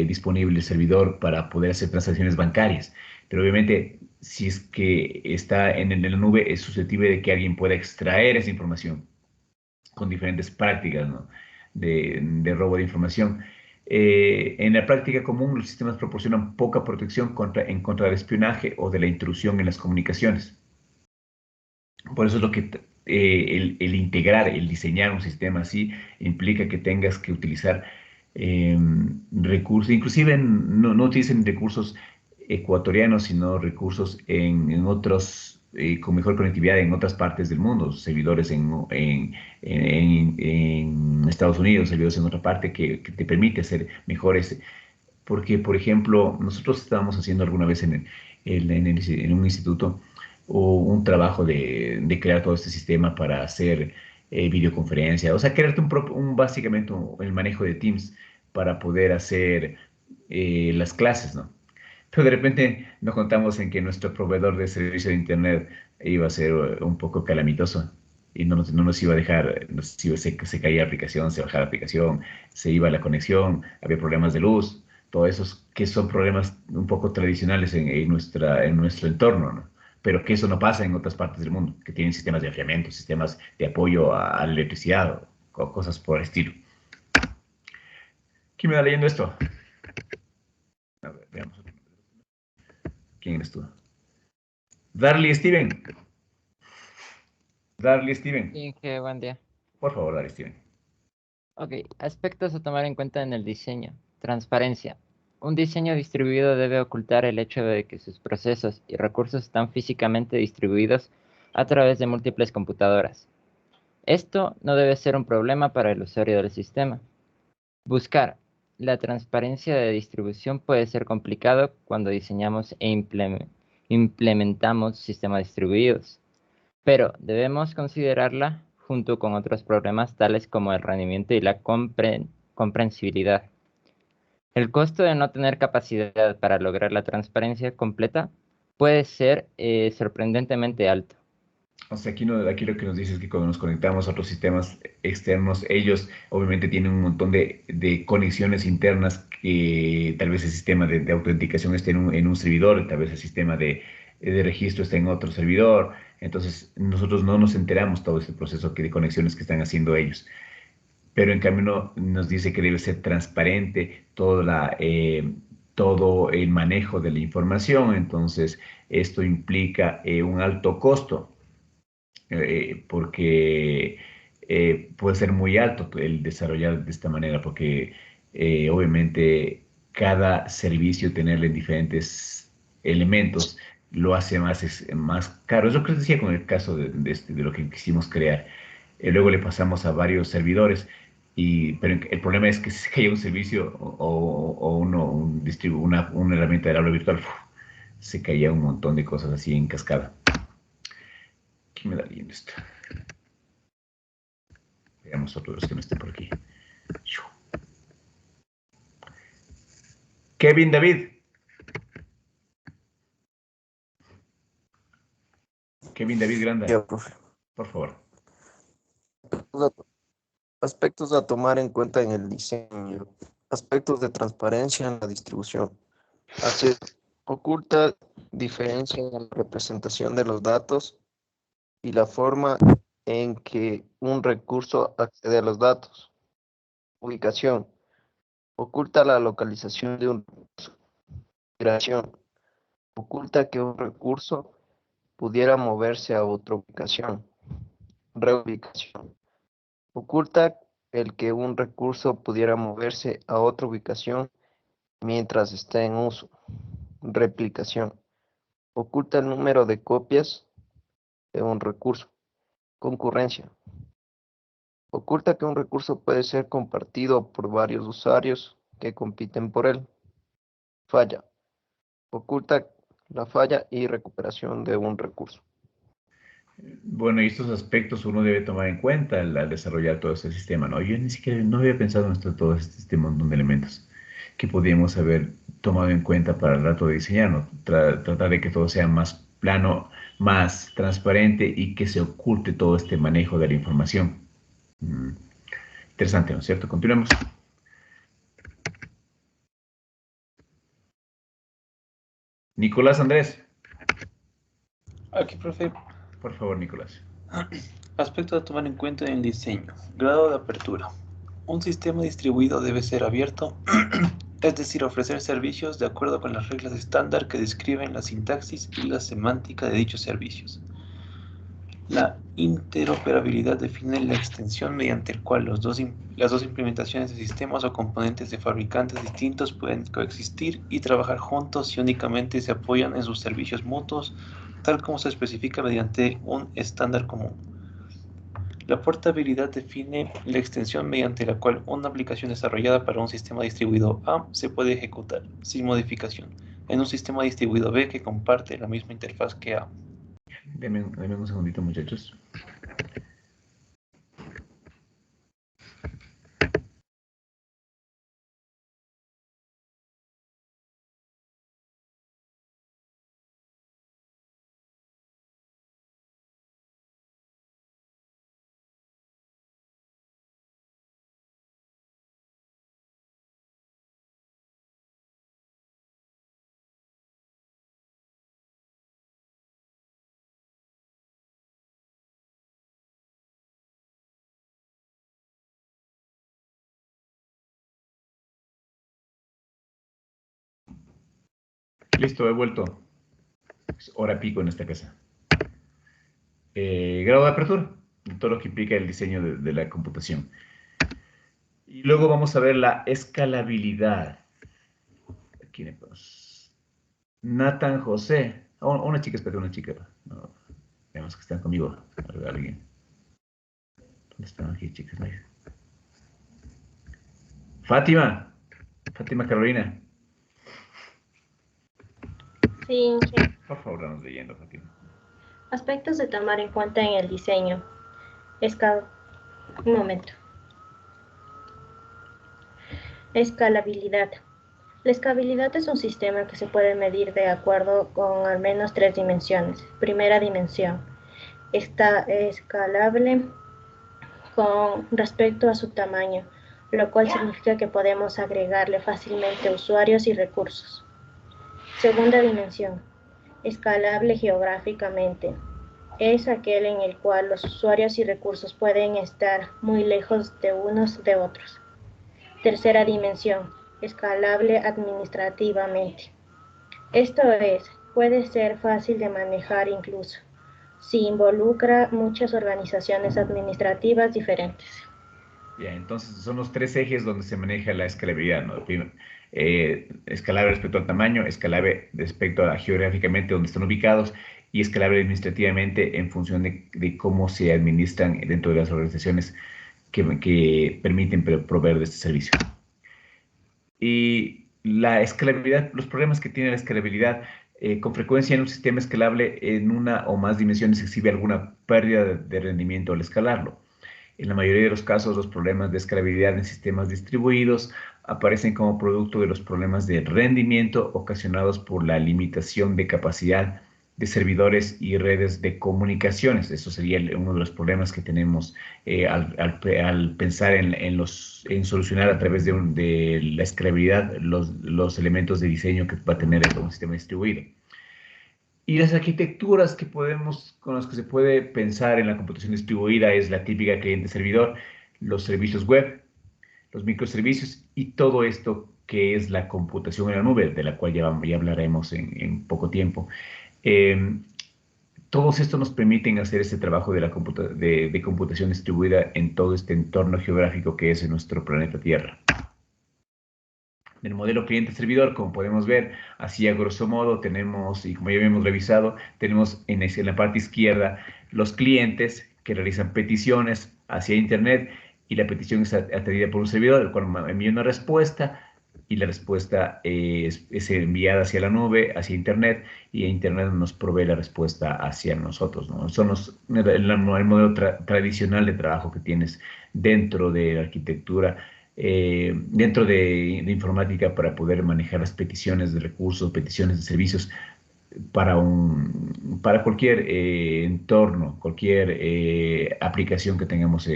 disponible el servidor para poder hacer transacciones bancarias. Pero obviamente, si es que está en la nube, es susceptible de que alguien pueda extraer esa información con diferentes prácticas, ¿no? de robo de información. En la práctica común, los sistemas proporcionan poca protección en contra del espionaje o de la intrusión en las comunicaciones. Por eso es lo que el integrar, el diseñar un sistema así, implica que tengas que utilizar recursos, inclusive no utilicen recursos ecuatorianos, sino recursos en otros, con mejor conectividad en otras partes del mundo, servidores en Estados Unidos, servidores en otra parte que te permite hacer mejores. Porque, por ejemplo, nosotros estábamos haciendo alguna vez en un instituto un trabajo de crear todo este sistema para hacer videoconferencia, o sea, crearte básicamente el manejo de Teams para poder hacer las clases, ¿no? Pero de repente nos contamos en que nuestro proveedor de servicio de Internet iba a ser un poco calamitoso y no nos iba a dejar, se caía la aplicación, se bajaba la aplicación, se iba la conexión, había problemas de luz, todos esos que son problemas un poco tradicionales en nuestro entorno, ¿no? Pero que eso no pasa en otras partes del mundo, que tienen sistemas de enfriamiento, sistemas de apoyo a la electricidad, o cosas por el estilo. ¿Quién me va leyendo esto? A ver, veamos. ¿Quién eres tú? Darly Steven. Darly Steven. Inge, buen día. Por favor, Darly Steven. Ok, aspectos a tomar en cuenta en el diseño. Transparencia. Un diseño distribuido debe ocultar el hecho de que sus procesos y recursos están físicamente distribuidos a través de múltiples computadoras. Esto no debe ser un problema para el usuario del sistema. Buscar. La transparencia de distribución puede ser complicado cuando diseñamos e implementamos sistemas distribuidos, pero debemos considerarla junto con otros problemas tales como el rendimiento y la comprensibilidad. El costo de no tener capacidad para lograr la transparencia completa puede ser sorprendentemente alto. O sea, aquí lo que nos dice es que cuando nos conectamos a otros sistemas externos, ellos obviamente tienen un montón de conexiones internas que tal vez el sistema de autenticación esté en un servidor, tal vez el sistema de registro esté en otro servidor. Entonces, nosotros no nos enteramos todo este proceso de conexiones que están haciendo ellos. Pero en cambio nos dice que debe ser transparente todo el manejo de la información. Entonces, esto implica un alto costo. Porque puede ser muy alto el desarrollar de esta manera, porque obviamente cada servicio tenerle diferentes elementos lo hace más caro. Es lo que les decía con el caso de lo que quisimos crear. Luego le pasamos a varios servidores, pero el problema es que si cae un servicio o una herramienta del aula virtual, se caía un montón de cosas así en cascada. ¿Quién me da bien esto? Veamos otros que no estén por aquí. Kevin David. Kevin David Granda. Ya, profe. Por favor. Aspectos a tomar en cuenta en el diseño. Aspectos de transparencia en la distribución. Oculta diferencia en la representación de los datos y la forma en que un recurso accede a los datos. Ubicación. Oculta la localización de un recurso. Migración. Oculta que un recurso pudiera moverse a otra ubicación. Reubicación. Oculta el que un recurso pudiera moverse a otra ubicación mientras está en uso. Replicación. Oculta el número de copias de un recurso. Concurrencia. Oculta que un recurso puede ser compartido por varios usuarios que compiten por él. Falla. Oculta la falla y recuperación de un recurso. Bueno, y estos aspectos uno debe tomar en cuenta al desarrollar todo este sistema, ¿no? Yo ni siquiera no había pensado en todo este montón de elementos que podríamos haber tomado en cuenta para el rato de diseñar, ¿no? Tratar de que todo sea más plano, más transparente y que se oculte todo este manejo de la información. Interesante, ¿no es cierto? Continuemos. Nicolás Andrés. Aquí, profe. Por favor, Nicolás. Aspecto a tomar en cuenta en el diseño. Grado de apertura. Un sistema distribuido debe ser abierto, es decir, ofrecer servicios de acuerdo con las reglas estándar que describen la sintaxis y la semántica de dichos servicios. La interoperabilidad define la extensión mediante el cual las dos implementaciones de sistemas o componentes de fabricantes distintos pueden coexistir y trabajar juntos y únicamente se apoyan en sus servicios mutuos, tal como se especifica mediante un estándar común. La portabilidad define la extensión mediante la cual una aplicación desarrollada para un sistema distribuido A se puede ejecutar, sin modificación, en un sistema distribuido B que comparte la misma interfaz que A. Deme un segundito, muchachos. Listo, he vuelto. Es hora pico en esta casa. Grado de apertura, todo lo que implica el diseño de la computación. Y luego vamos a ver la escalabilidad. Aquí tenemos Nathan José. Oh, una chica, espérate, una chica. No, veamos que están conmigo. Alguien. ¿Dónde están aquí, chicas? Fátima. Fátima Carolina. Sí, por favor, vamos leyendo, Fátima. Aspectos de tomar en cuenta en el diseño. Un momento. Escalabilidad. La escalabilidad es un sistema que se puede medir de acuerdo con al menos 3 dimensiones. Primera dimensión. Está escalable con respecto a su tamaño, lo cual significa que podemos agregarle fácilmente usuarios y recursos. Segunda dimensión. Escalable geográficamente. Es aquel en el cual los usuarios y recursos pueden estar muy lejos de unos de otros. Tercera dimensión. Escalable administrativamente. Esto es, puede ser fácil de manejar incluso, si involucra muchas organizaciones administrativas diferentes. Ya, entonces son los 3 ejes donde se maneja la escalabilidad, ¿no? Escalable respecto al tamaño, escalable respecto a geográficamente donde están ubicados y escalable administrativamente en función de cómo se administran dentro de las organizaciones que permiten proveer de este servicio. Y la escalabilidad, los problemas que tiene la escalabilidad, con frecuencia en un sistema escalable en una o más dimensiones exhibe alguna pérdida de rendimiento al escalarlo. En la mayoría de los casos, los problemas de escalabilidad en sistemas distribuidos aparecen como producto de los problemas de rendimiento ocasionados por la limitación de capacidad de servidores y redes de comunicaciones. Eso sería uno de los problemas que tenemos al pensar en solucionar a través de la escalabilidad los elementos de diseño que va a tener un sistema distribuido. Y las arquitecturas con las que se puede pensar en la computación distribuida es la típica cliente-servidor, los servicios web, los microservicios y todo esto que es la computación en la nube, de la cual ya hablaremos en poco tiempo. Todos estos nos permiten hacer este trabajo de computación distribuida en todo este entorno geográfico que es en nuestro planeta Tierra. En el modelo cliente-servidor, como podemos ver, así a grosso modo tenemos, y como ya habíamos revisado, tenemos en la parte izquierda los clientes que realizan peticiones hacia Internet y la petición es atendida por un servidor, el cual envía una respuesta y la respuesta es enviada hacia la nube, hacia Internet, y Internet nos provee la respuesta hacia nosotros, ¿no? Son el modelo tradicional de trabajo que tienes dentro de la arquitectura, dentro de informática, para poder manejar las peticiones de recursos, peticiones de servicios para cualquier entorno, cualquier aplicación que tengamos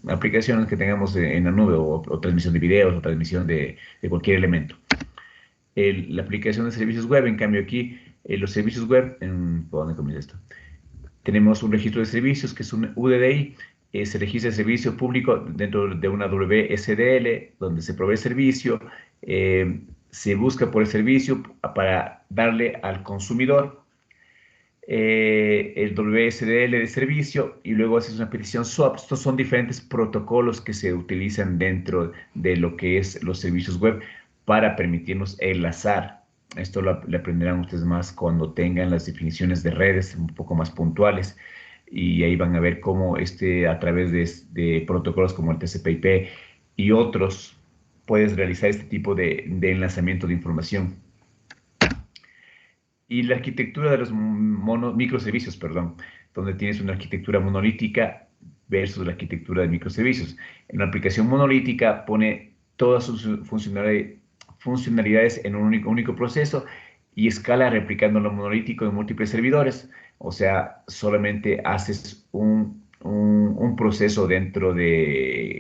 aplicaciones que tengamos en la nube, o transmisión de videos, o transmisión de cualquier elemento. La aplicación de servicios web, en cambio aquí, los servicios web, ¿por dónde comienza esto? Tenemos un registro de servicios que es un UDDI. Se registra el servicio público dentro de una WSDL, donde se provee el servicio, se busca por el servicio para darle al consumidor el WSDL de servicio, y luego haces una petición SWAP. Estos son diferentes protocolos que se utilizan dentro de lo que es los servicios web para permitirnos enlazar. Esto lo aprenderán ustedes más cuando tengan las definiciones de redes un poco más puntuales, y ahí van a ver cómo a través de protocolos como el TCP/IP y otros, puedes realizar este tipo de enlazamiento de información. Y la arquitectura de los microservicios, donde tienes una arquitectura monolítica versus la arquitectura de microservicios. En una aplicación monolítica pone todas sus funcionalidades en un único proceso y escala replicando lo monolítico en múltiples servidores. O sea, solamente haces un proceso dentro de...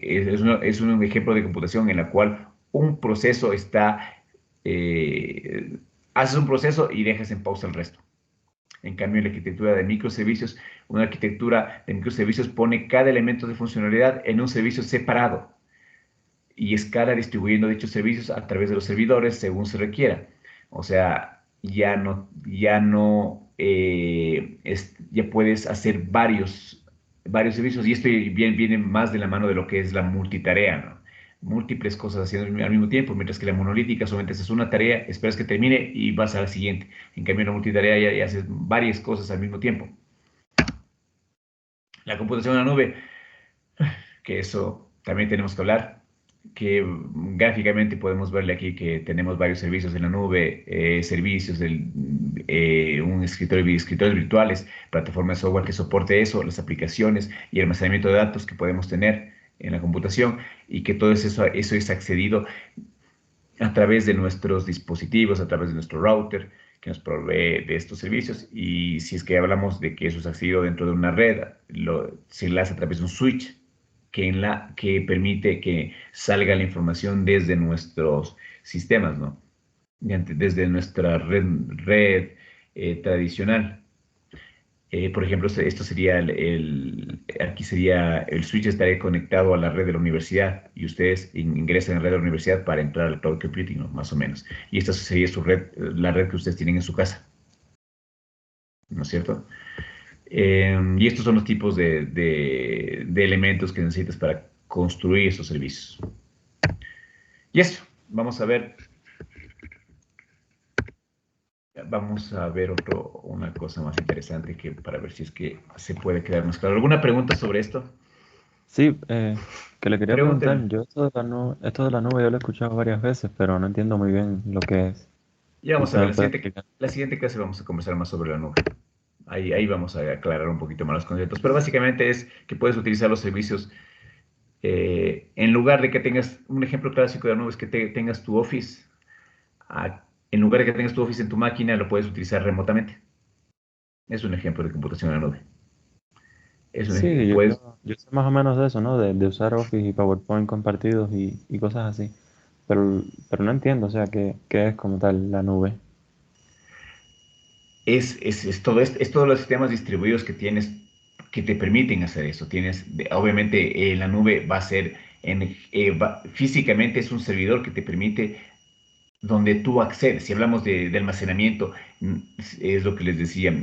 Es un ejemplo de computación en la cual un proceso haces un proceso y dejas en pausa el resto. En cambio, en la arquitectura de microservicios, una arquitectura de microservicios pone cada elemento de funcionalidad en un servicio separado y escala distribuyendo dichos servicios a través de los servidores según se requiera. O sea, ya puedes hacer varios servicios, y esto viene más de la mano de lo que es la multitarea, ¿no? Múltiples cosas haciendo al mismo tiempo, mientras que la monolítica solamente haces una tarea, esperas que termine y vas a la siguiente. En cambio, en la multitarea ya haces varias cosas al mismo tiempo. La computación en la nube, que eso también tenemos que hablar, que gráficamente podemos verle aquí que tenemos varios servicios en la nube, servicios, escritorios virtuales, plataformas de software que soporte eso, las aplicaciones y el almacenamiento de datos que podemos tener en la computación, y que todo eso es accedido a través de nuestros dispositivos, a través de nuestro router que nos provee de estos servicios. Y si es que hablamos de que eso es accedido dentro de una red, se enlaza a través de un switch que permite que salga la información desde nuestros sistemas, ¿no? Desde nuestra red tradicional. Por ejemplo, esto sería aquí sería el switch, estaría conectado a la red de la universidad, y ustedes ingresan a la red de la universidad para entrar al cloud computing, ¿no? Más o menos. Y esta sería su red, la red que ustedes tienen en su casa, ¿no es cierto? Y estos son los tipos de elementos que necesitas para construir estos servicios. Y eso, vamos a ver una cosa más interesante para ver si es que se puede quedar más claro. ¿Alguna pregunta sobre esto? Sí, que le quería preguntar. Yo esto de la nube yo lo he escuchado varias veces, pero no entiendo muy bien lo que es. Ya vamos a ver, la siguiente clase vamos a conversar más sobre la nube. Ahí vamos a aclarar un poquito más los conceptos, pero básicamente es que puedes utilizar los servicios en lugar de que tengas, un ejemplo clásico de la nube es que tengas tu Office, en lugar de que tengas tu Office en tu máquina, lo puedes utilizar remotamente. Es un ejemplo de computación en la nube. Es un ejemplo, Sí, puedes, yo sé más o menos de eso, ¿no? De usar Office y PowerPoint compartidos y cosas así. Pero no entiendo, o sea, ¿qué es como tal la nube? es todos los sistemas distribuidos que tienes que te permiten hacer eso. Obviamente, la nube va a ser, físicamente es un servidor que te permite donde tú accedes. Si hablamos de almacenamiento, es lo que les decía,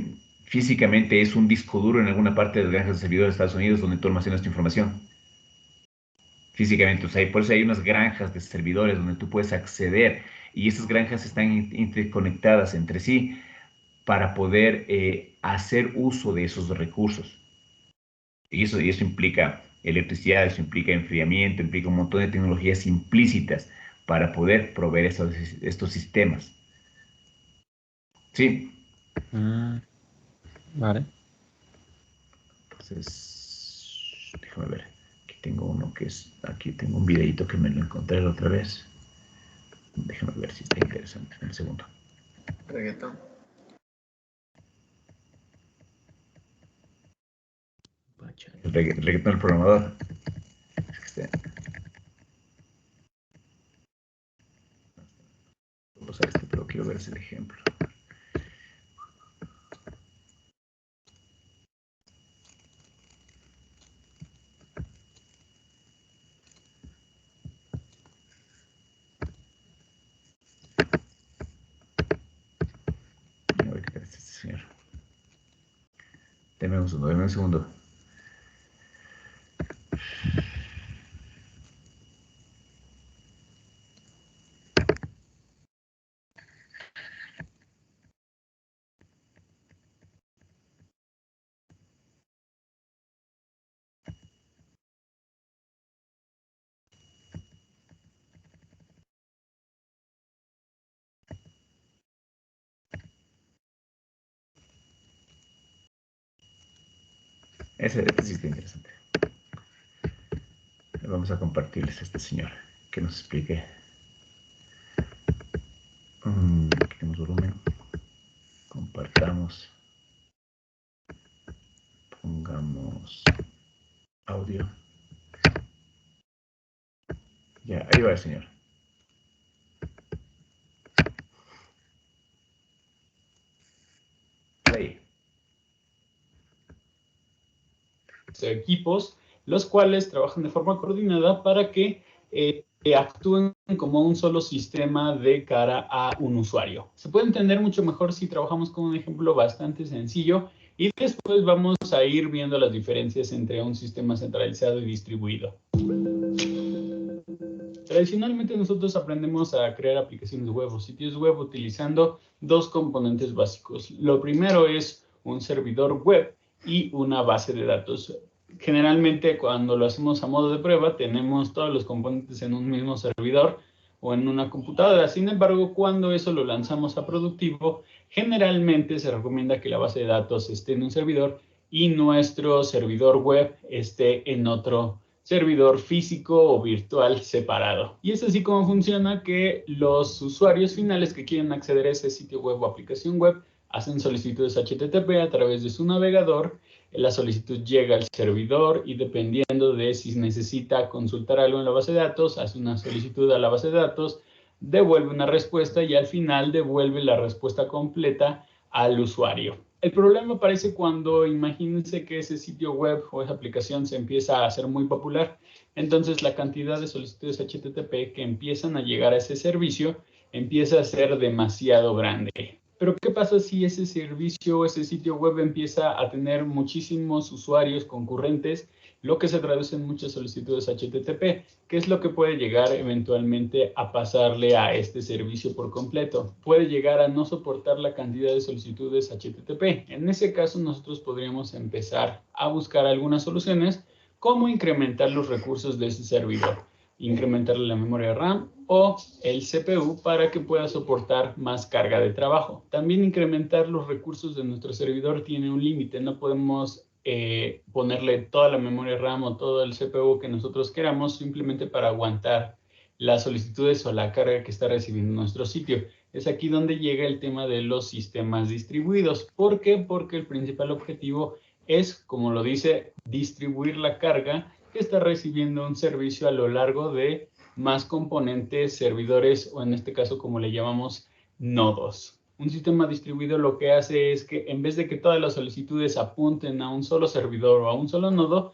físicamente es un disco duro en alguna parte de las granjas de servidores de Estados Unidos donde tú almacenas tu información. Físicamente, o sea, por eso hay unas granjas de servidores donde tú puedes acceder y esas granjas están interconectadas entre sí para poder hacer uso de esos recursos. Y eso implica electricidad, eso implica enfriamiento, implica un montón de tecnologías implícitas para poder proveer estos sistemas. Sí. Vale. Entonces, déjame ver. Aquí tengo uno aquí tengo un videito que me lo encontré la otra vez. Déjame ver si está interesante en el segundo. Reggaetón. El reggaetón del programador. Vamos a ver pero quiero ver ese ejemplo. A ver qué tal este señor. Deme un segundo. Este sí está interesante. Vamos a compartirles a este señor que nos explique. Aquí tenemos volumen. Compartamos. Pongamos audio. Ya, ahí va el señor. Ahí. Equipos, los cuales trabajan de forma coordinada para que actúen como un solo sistema de cara a un usuario. Se puede entender mucho mejor si trabajamos con un ejemplo bastante sencillo y después vamos a ir viendo las diferencias entre un sistema centralizado y distribuido. Tradicionalmente nosotros aprendemos a crear aplicaciones web o sitios web utilizando dos componentes básicos. Lo primero es un servidor web y una base de datos. Generalmente cuando lo hacemos a modo de prueba tenemos todos los componentes en un mismo servidor o en una computadora. Sin embargo, cuando eso lo lanzamos a productivo, generalmente se recomienda que la base de datos esté en un servidor y nuestro servidor web esté en otro servidor físico o virtual separado. Y es así como funciona que los usuarios finales que quieren acceder a ese sitio web o aplicación web hacen solicitudes HTTP a través de su navegador. La solicitud llega al servidor y dependiendo de si necesita consultar algo en la base de datos, hace una solicitud a la base de datos, devuelve una respuesta y al final devuelve la respuesta completa al usuario. El problema aparece cuando imagínense que ese sitio web o esa aplicación se empieza a hacer muy popular. Entonces la cantidad de solicitudes HTTP que empiezan a llegar a ese servicio empieza a ser demasiado grande. Pero ¿qué pasa si ese servicio o ese sitio web empieza a tener muchísimos usuarios concurrentes, lo que se traduce en muchas solicitudes HTTP? ¿Qué es lo que puede llegar eventualmente a pasarle a este servicio por completo? Puede llegar a no soportar la cantidad de solicitudes HTTP. En ese caso, nosotros podríamos empezar a buscar algunas soluciones, como incrementar los recursos de ese servidor. incrementarle la memoria RAM o el CPU para que pueda soportar más carga de trabajo. También incrementar los recursos de nuestro servidor tiene un límite, no podemos ponerle toda la memoria RAM o todo el CPU que nosotros queramos simplemente para aguantar las solicitudes o la carga que está recibiendo nuestro sitio. Es aquí donde llega el tema de los sistemas distribuidos. ¿Por qué? Porque el principal objetivo es, como lo dice, distribuir la carga que está recibiendo un servicio a lo largo de más componentes, servidores o en este caso como le llamamos nodos. Un sistema distribuido lo que hace es que en vez de que todas las solicitudes apunten a un solo servidor o a un solo nodo,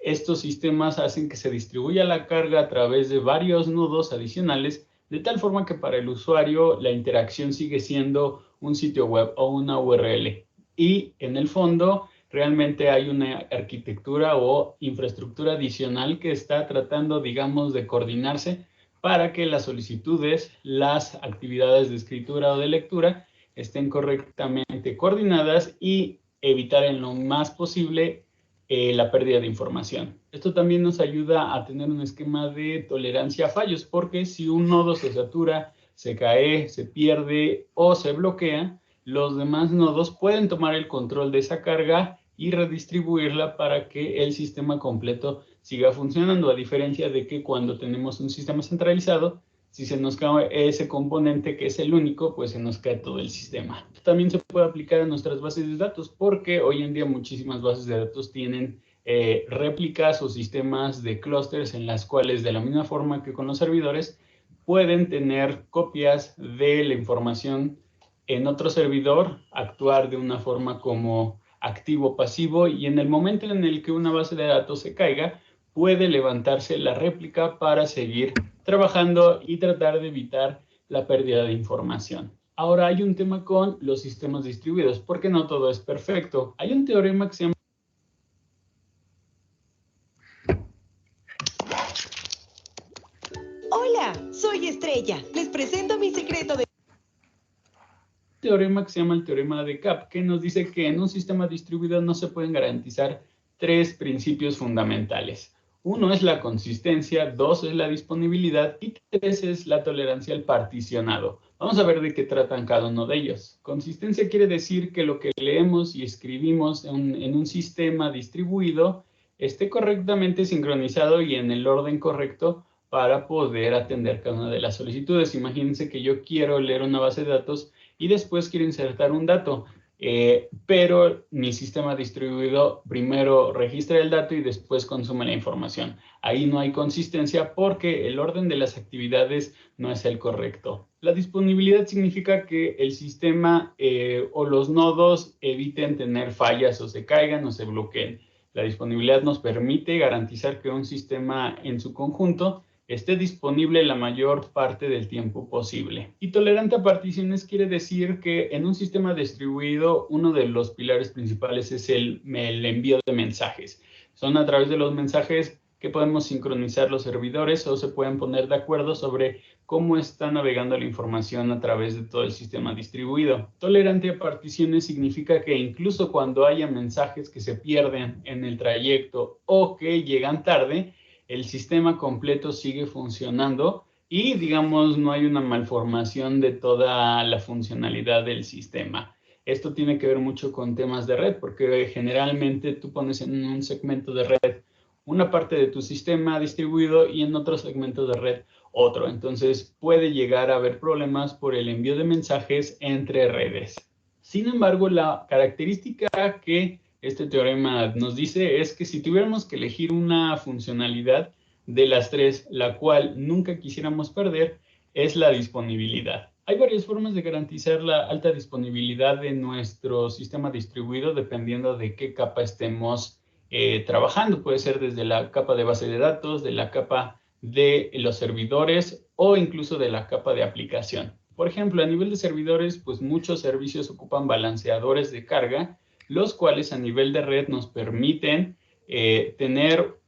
estos sistemas hacen que se distribuya la carga a través de varios nodos adicionales, de tal forma que para el usuario la interacción sigue siendo un sitio web o una URL. Y en el fondo realmente hay una arquitectura o infraestructura adicional que está tratando, digamos, de coordinarse para que las solicitudes, las actividades de escritura o de lectura estén correctamente coordinadas y evitar en lo más posible la pérdida de información. Esto también nos ayuda a tener un esquema de tolerancia a fallos, porque si un nodo se satura, se cae, se pierde o se bloquea, los demás nodos pueden tomar el control de esa carga y redistribuirla para que el sistema completo siga funcionando, a diferencia de que cuando tenemos un sistema centralizado, si se nos cae ese componente que es el único, pues se nos cae todo el sistema. También se puede aplicar a nuestras bases de datos, porque hoy en día muchísimas bases de datos tienen réplicas o sistemas de clústeres en las cuales, de la misma forma que con los servidores, pueden tener copias de la información en otro servidor, actuar de una forma como activo-pasivo, y en el momento en el que una base de datos se caiga, puede levantarse la réplica para seguir trabajando y tratar de evitar la pérdida de información. Ahora hay un tema con los sistemas distribuidos, porque no todo es perfecto. Hay un teorema que se llama Hola, soy Estrella. Les presento mi secreto de... teorema que se llama el teorema de Kapp, que nos dice que en un sistema distribuido no se pueden garantizar tres principios fundamentales. Uno es la consistencia, dos es la disponibilidad y tres es la tolerancia al particionado. Vamos a ver de qué tratan cada uno de ellos. Consistencia quiere decir que lo que leemos y escribimos en un sistema distribuido esté correctamente sincronizado y en el orden correcto para poder atender cada una de las solicitudes. Imagínense que yo quiero leer una base de datos y después quiero insertar un dato, pero mi sistema distribuido primero registra el dato y después consume la información. Ahí no hay consistencia porque el orden de las actividades no es el correcto. La disponibilidad significa que el sistema o los nodos eviten tener fallas o se caigan o se bloqueen. La disponibilidad nos permite garantizar que un sistema en su conjunto esté disponible la mayor parte del tiempo posible. Y tolerante a particiones quiere decir que en un sistema distribuido uno de los pilares principales es el envío de mensajes. Son a través de los mensajes que podemos sincronizar los servidores o se pueden poner de acuerdo sobre cómo está navegando la información a través de todo el sistema distribuido. Tolerante a particiones significa que incluso cuando haya mensajes que se pierden en el trayecto o que llegan tarde, el sistema completo sigue funcionando y, digamos, no hay una malformación de toda la funcionalidad del sistema. Esto tiene que ver mucho con temas de red, porque generalmente tú pones en un segmento de red una parte de tu sistema distribuido y en otro segmento de red otro. Entonces puede llegar a haber problemas por el envío de mensajes entre redes. Sin embargo, la característica que este teorema nos dice es que si tuviéramos que elegir una funcionalidad de las tres, la cual nunca quisiéramos perder, es la disponibilidad. Hay varias formas de garantizar la alta disponibilidad de nuestro sistema distribuido dependiendo de qué capa estemos trabajando. Puede ser desde la capa de base de datos, de la capa de los servidores o incluso de la capa de aplicación. Por ejemplo, a nivel de servidores, pues muchos servicios ocupan balanceadores de carga, los cuales a nivel de red nos permiten tener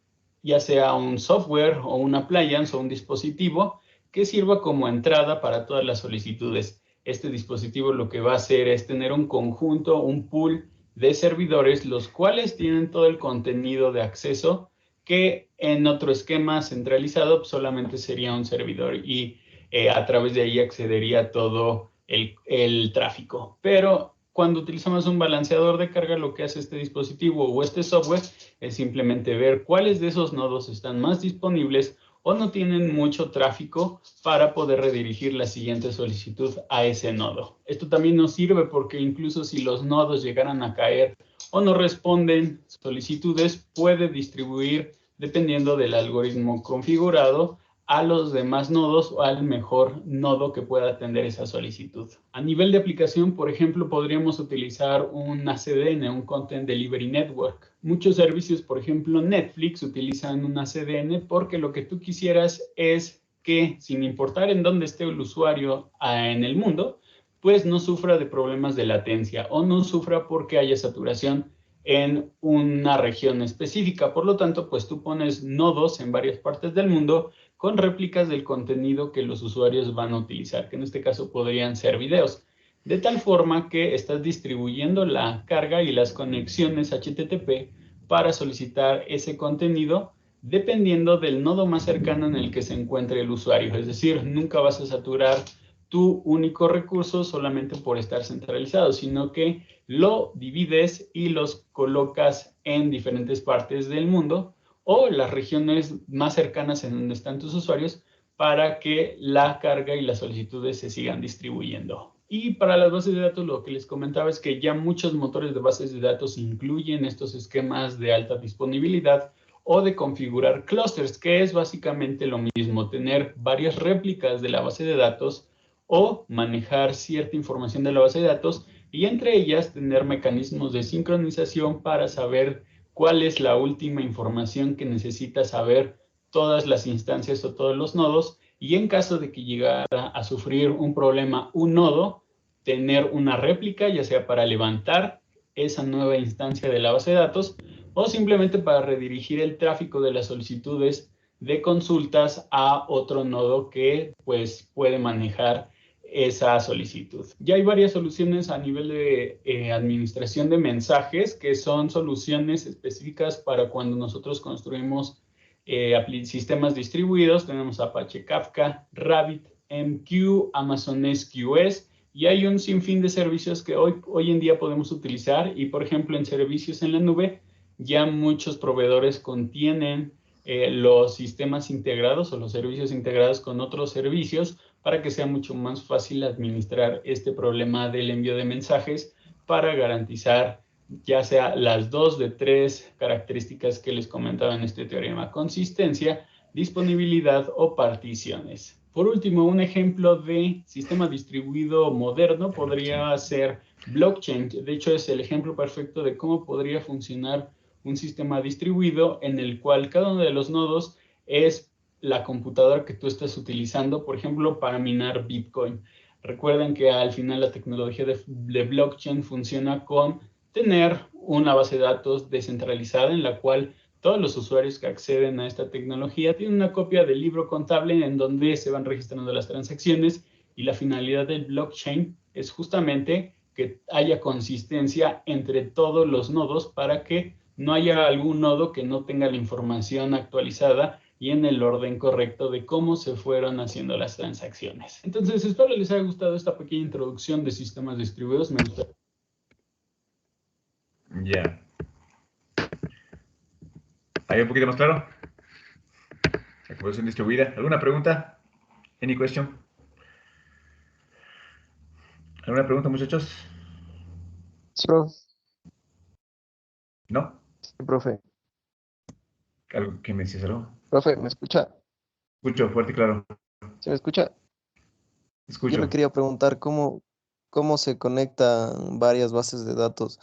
ya sea un software o un appliance o un dispositivo que sirva como entrada para todas las solicitudes. Este dispositivo lo que va a hacer es tener un conjunto, un pool de servidores, los cuales tienen todo el contenido de acceso que en otro esquema centralizado solamente sería un servidor y a través de ahí accedería todo el tráfico. Pero cuando utilizamos un balanceador de carga, lo que hace este dispositivo o este software es simplemente ver cuáles de esos nodos están más disponibles o no tienen mucho tráfico para poder redirigir la siguiente solicitud a ese nodo. Esto también nos sirve porque incluso si los nodos llegaran a caer o no responden solicitudes, puede distribuir, dependiendo del algoritmo configurado, a los demás nodos o al mejor nodo que pueda atender esa solicitud. A nivel de aplicación, por ejemplo, podríamos utilizar un ACDN, un Content Delivery Network. Muchos servicios, por ejemplo, Netflix, utilizan un ACDN porque lo que tú quisieras es que, sin importar en dónde esté el usuario en el mundo, pues no sufra de problemas de latencia o no sufra porque haya saturación en una región específica. Por lo tanto, pues tú pones nodos en varias partes del mundo con réplicas del contenido que los usuarios van a utilizar, que en este caso podrían ser videos, de tal forma que estás distribuyendo la carga y las conexiones HTTP para solicitar ese contenido dependiendo del nodo más cercano en el que se encuentre el usuario. Es decir, nunca vas a saturar tu único recurso solamente por estar centralizado, sino que lo divides y los colocas en diferentes partes del mundo o las regiones más cercanas en donde están tus usuarios para que la carga y las solicitudes se sigan distribuyendo. Y para las bases de datos, lo que les comentaba es que ya muchos motores de bases de datos incluyen estos esquemas de alta disponibilidad o de configurar clusters, que es básicamente lo mismo, tener varias réplicas de la base de datos o manejar cierta información de la base de datos y entre ellas tener mecanismos de sincronización para saber cuál es la última información que necesita saber todas las instancias o todos los nodos y en caso de que llegara a sufrir un problema un nodo, tener una réplica ya sea para levantar esa nueva instancia de la base de datos o simplemente para redirigir el tráfico de las solicitudes de consultas a otro nodo que pues puede manejar esa solicitud. Ya hay varias soluciones a nivel de administración de mensajes que son soluciones específicas para cuando nosotros construimos sistemas distribuidos. Tenemos Apache Kafka, RabbitMQ, Amazon SQS y hay un sinfín de servicios que hoy en día podemos utilizar y por ejemplo en servicios en la nube ya muchos proveedores contienen los sistemas integrados o los servicios integrados con otros servicios para que sea mucho más fácil administrar este problema del envío de mensajes para garantizar ya sea las 2 de 3 características que les comentaba en este teorema: consistencia, disponibilidad o particiones. Por último, un ejemplo de sistema distribuido moderno podría ser blockchain. De hecho, es el ejemplo perfecto de cómo podría funcionar un sistema distribuido en el cual cada uno de los nodos es la computadora que tú estás utilizando, por ejemplo, para minar Bitcoin. Recuerden que al final la tecnología de blockchain funciona con tener una base de datos descentralizada en la cual todos los usuarios que acceden a esta tecnología tienen una copia del libro contable en donde se van registrando las transacciones y la finalidad del blockchain es justamente que haya consistencia entre todos los nodos para que no haya algún nodo que no tenga la información actualizada y en el orden correcto de cómo se fueron haciendo las transacciones. Entonces, espero les haya gustado esta pequeña introducción de sistemas distribuidos. Me gusta. Ya. ¿Ahí un poquito más claro? La computación distribuida. ¿Alguna pregunta? Any question? ¿Alguna pregunta, muchachos? Sí, profe. ¿No? Sí, profe. ¿Algo que me decías algo? Profe, ¿me escucha? Escucho fuerte y claro. ¿Se me escucha? Escucho. Yo le quería preguntar cómo se conectan varias bases de datos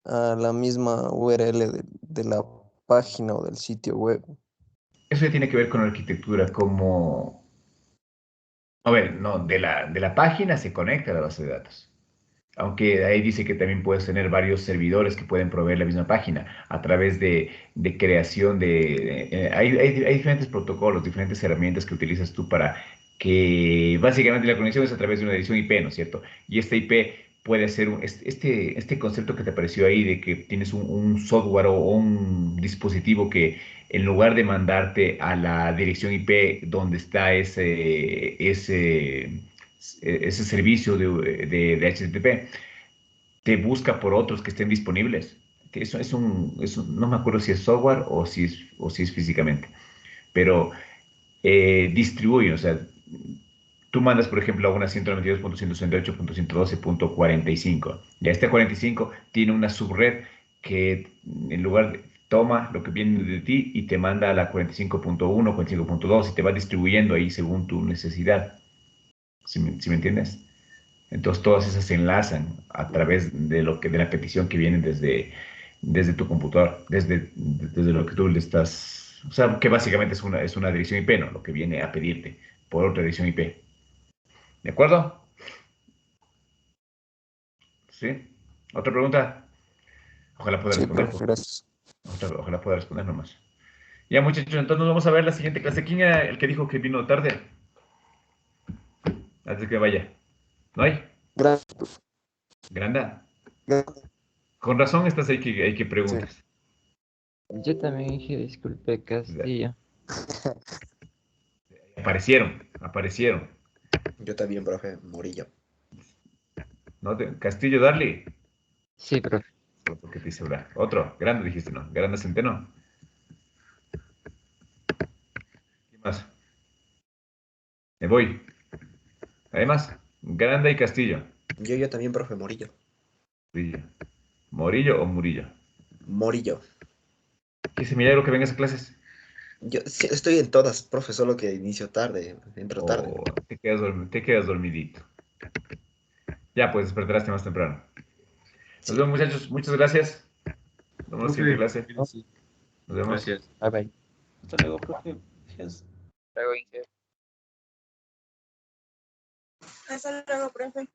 a la misma URL de la página o del sitio web. Eso ya tiene que ver con la arquitectura, como... A ver, no, de la página se conecta a la base de datos. Aunque ahí dice que también puedes tener varios servidores que pueden proveer la misma página a través de creación de... hay diferentes protocolos, diferentes herramientas que utilizas tú para que básicamente la conexión es a través de una dirección IP, ¿no es cierto? Y esta IP puede ser este concepto que te apareció ahí de que tienes un software o un dispositivo que en lugar de mandarte a la dirección IP donde está ese servicio de HTTP, te busca por otros que estén disponibles. Eso no me acuerdo si es software o si es físicamente, pero distribuye, o sea, tú mandas, por ejemplo, a una 192.168.112.45. Y a este 45 tiene una subred que en lugar de toma lo que viene de ti y te manda a la 45.1, 45.2 y te va distribuyendo ahí según tu necesidad. ¿Sí me entiendes? Entonces todas esas se enlazan a través de la petición que viene desde tu computador, desde lo que tú le estás, o sea, que básicamente es una dirección IP, ¿no? Lo que viene a pedirte por otra dirección IP. ¿De acuerdo? ¿Sí? ¿Otra pregunta? Ojalá pueda Sí, responder. profe, gracias. Ojalá pueda responder nomás. Ya, muchachos, entonces nos vamos a ver la siguiente clase. ¿Quién era el que dijo que vino tarde? Antes de que vaya. ¿No hay? Gracias. Granda. Con razón estás ahí que preguntas. Yo también dije, disculpe, Castillo. Aparecieron. Yo también, profe, Morillo. ¿No Castillo, Darly. Sí, profe. ¿Por qué te hice hablar? Otro, grande dijiste, ¿no? Grande Centeno. ¿Qué más? Me voy. Además, Granda y Castillo. Yo también, profe, Morillo. ¿Morillo o Murillo? Morillo. ¿Qué ese milagro que vengas a clases? Yo sí, estoy en todas, profe, solo que inicio tarde, entro tarde. Te quedas dormidito. Ya, pues despertarás más temprano. Nos vemos, muchachos. Muchas gracias. Nos vemos en la siguiente clase. Nos vemos. Gracias. Bye bye. Hasta luego, profe. Gracias. Luego, Inge. Hasta luego, profe.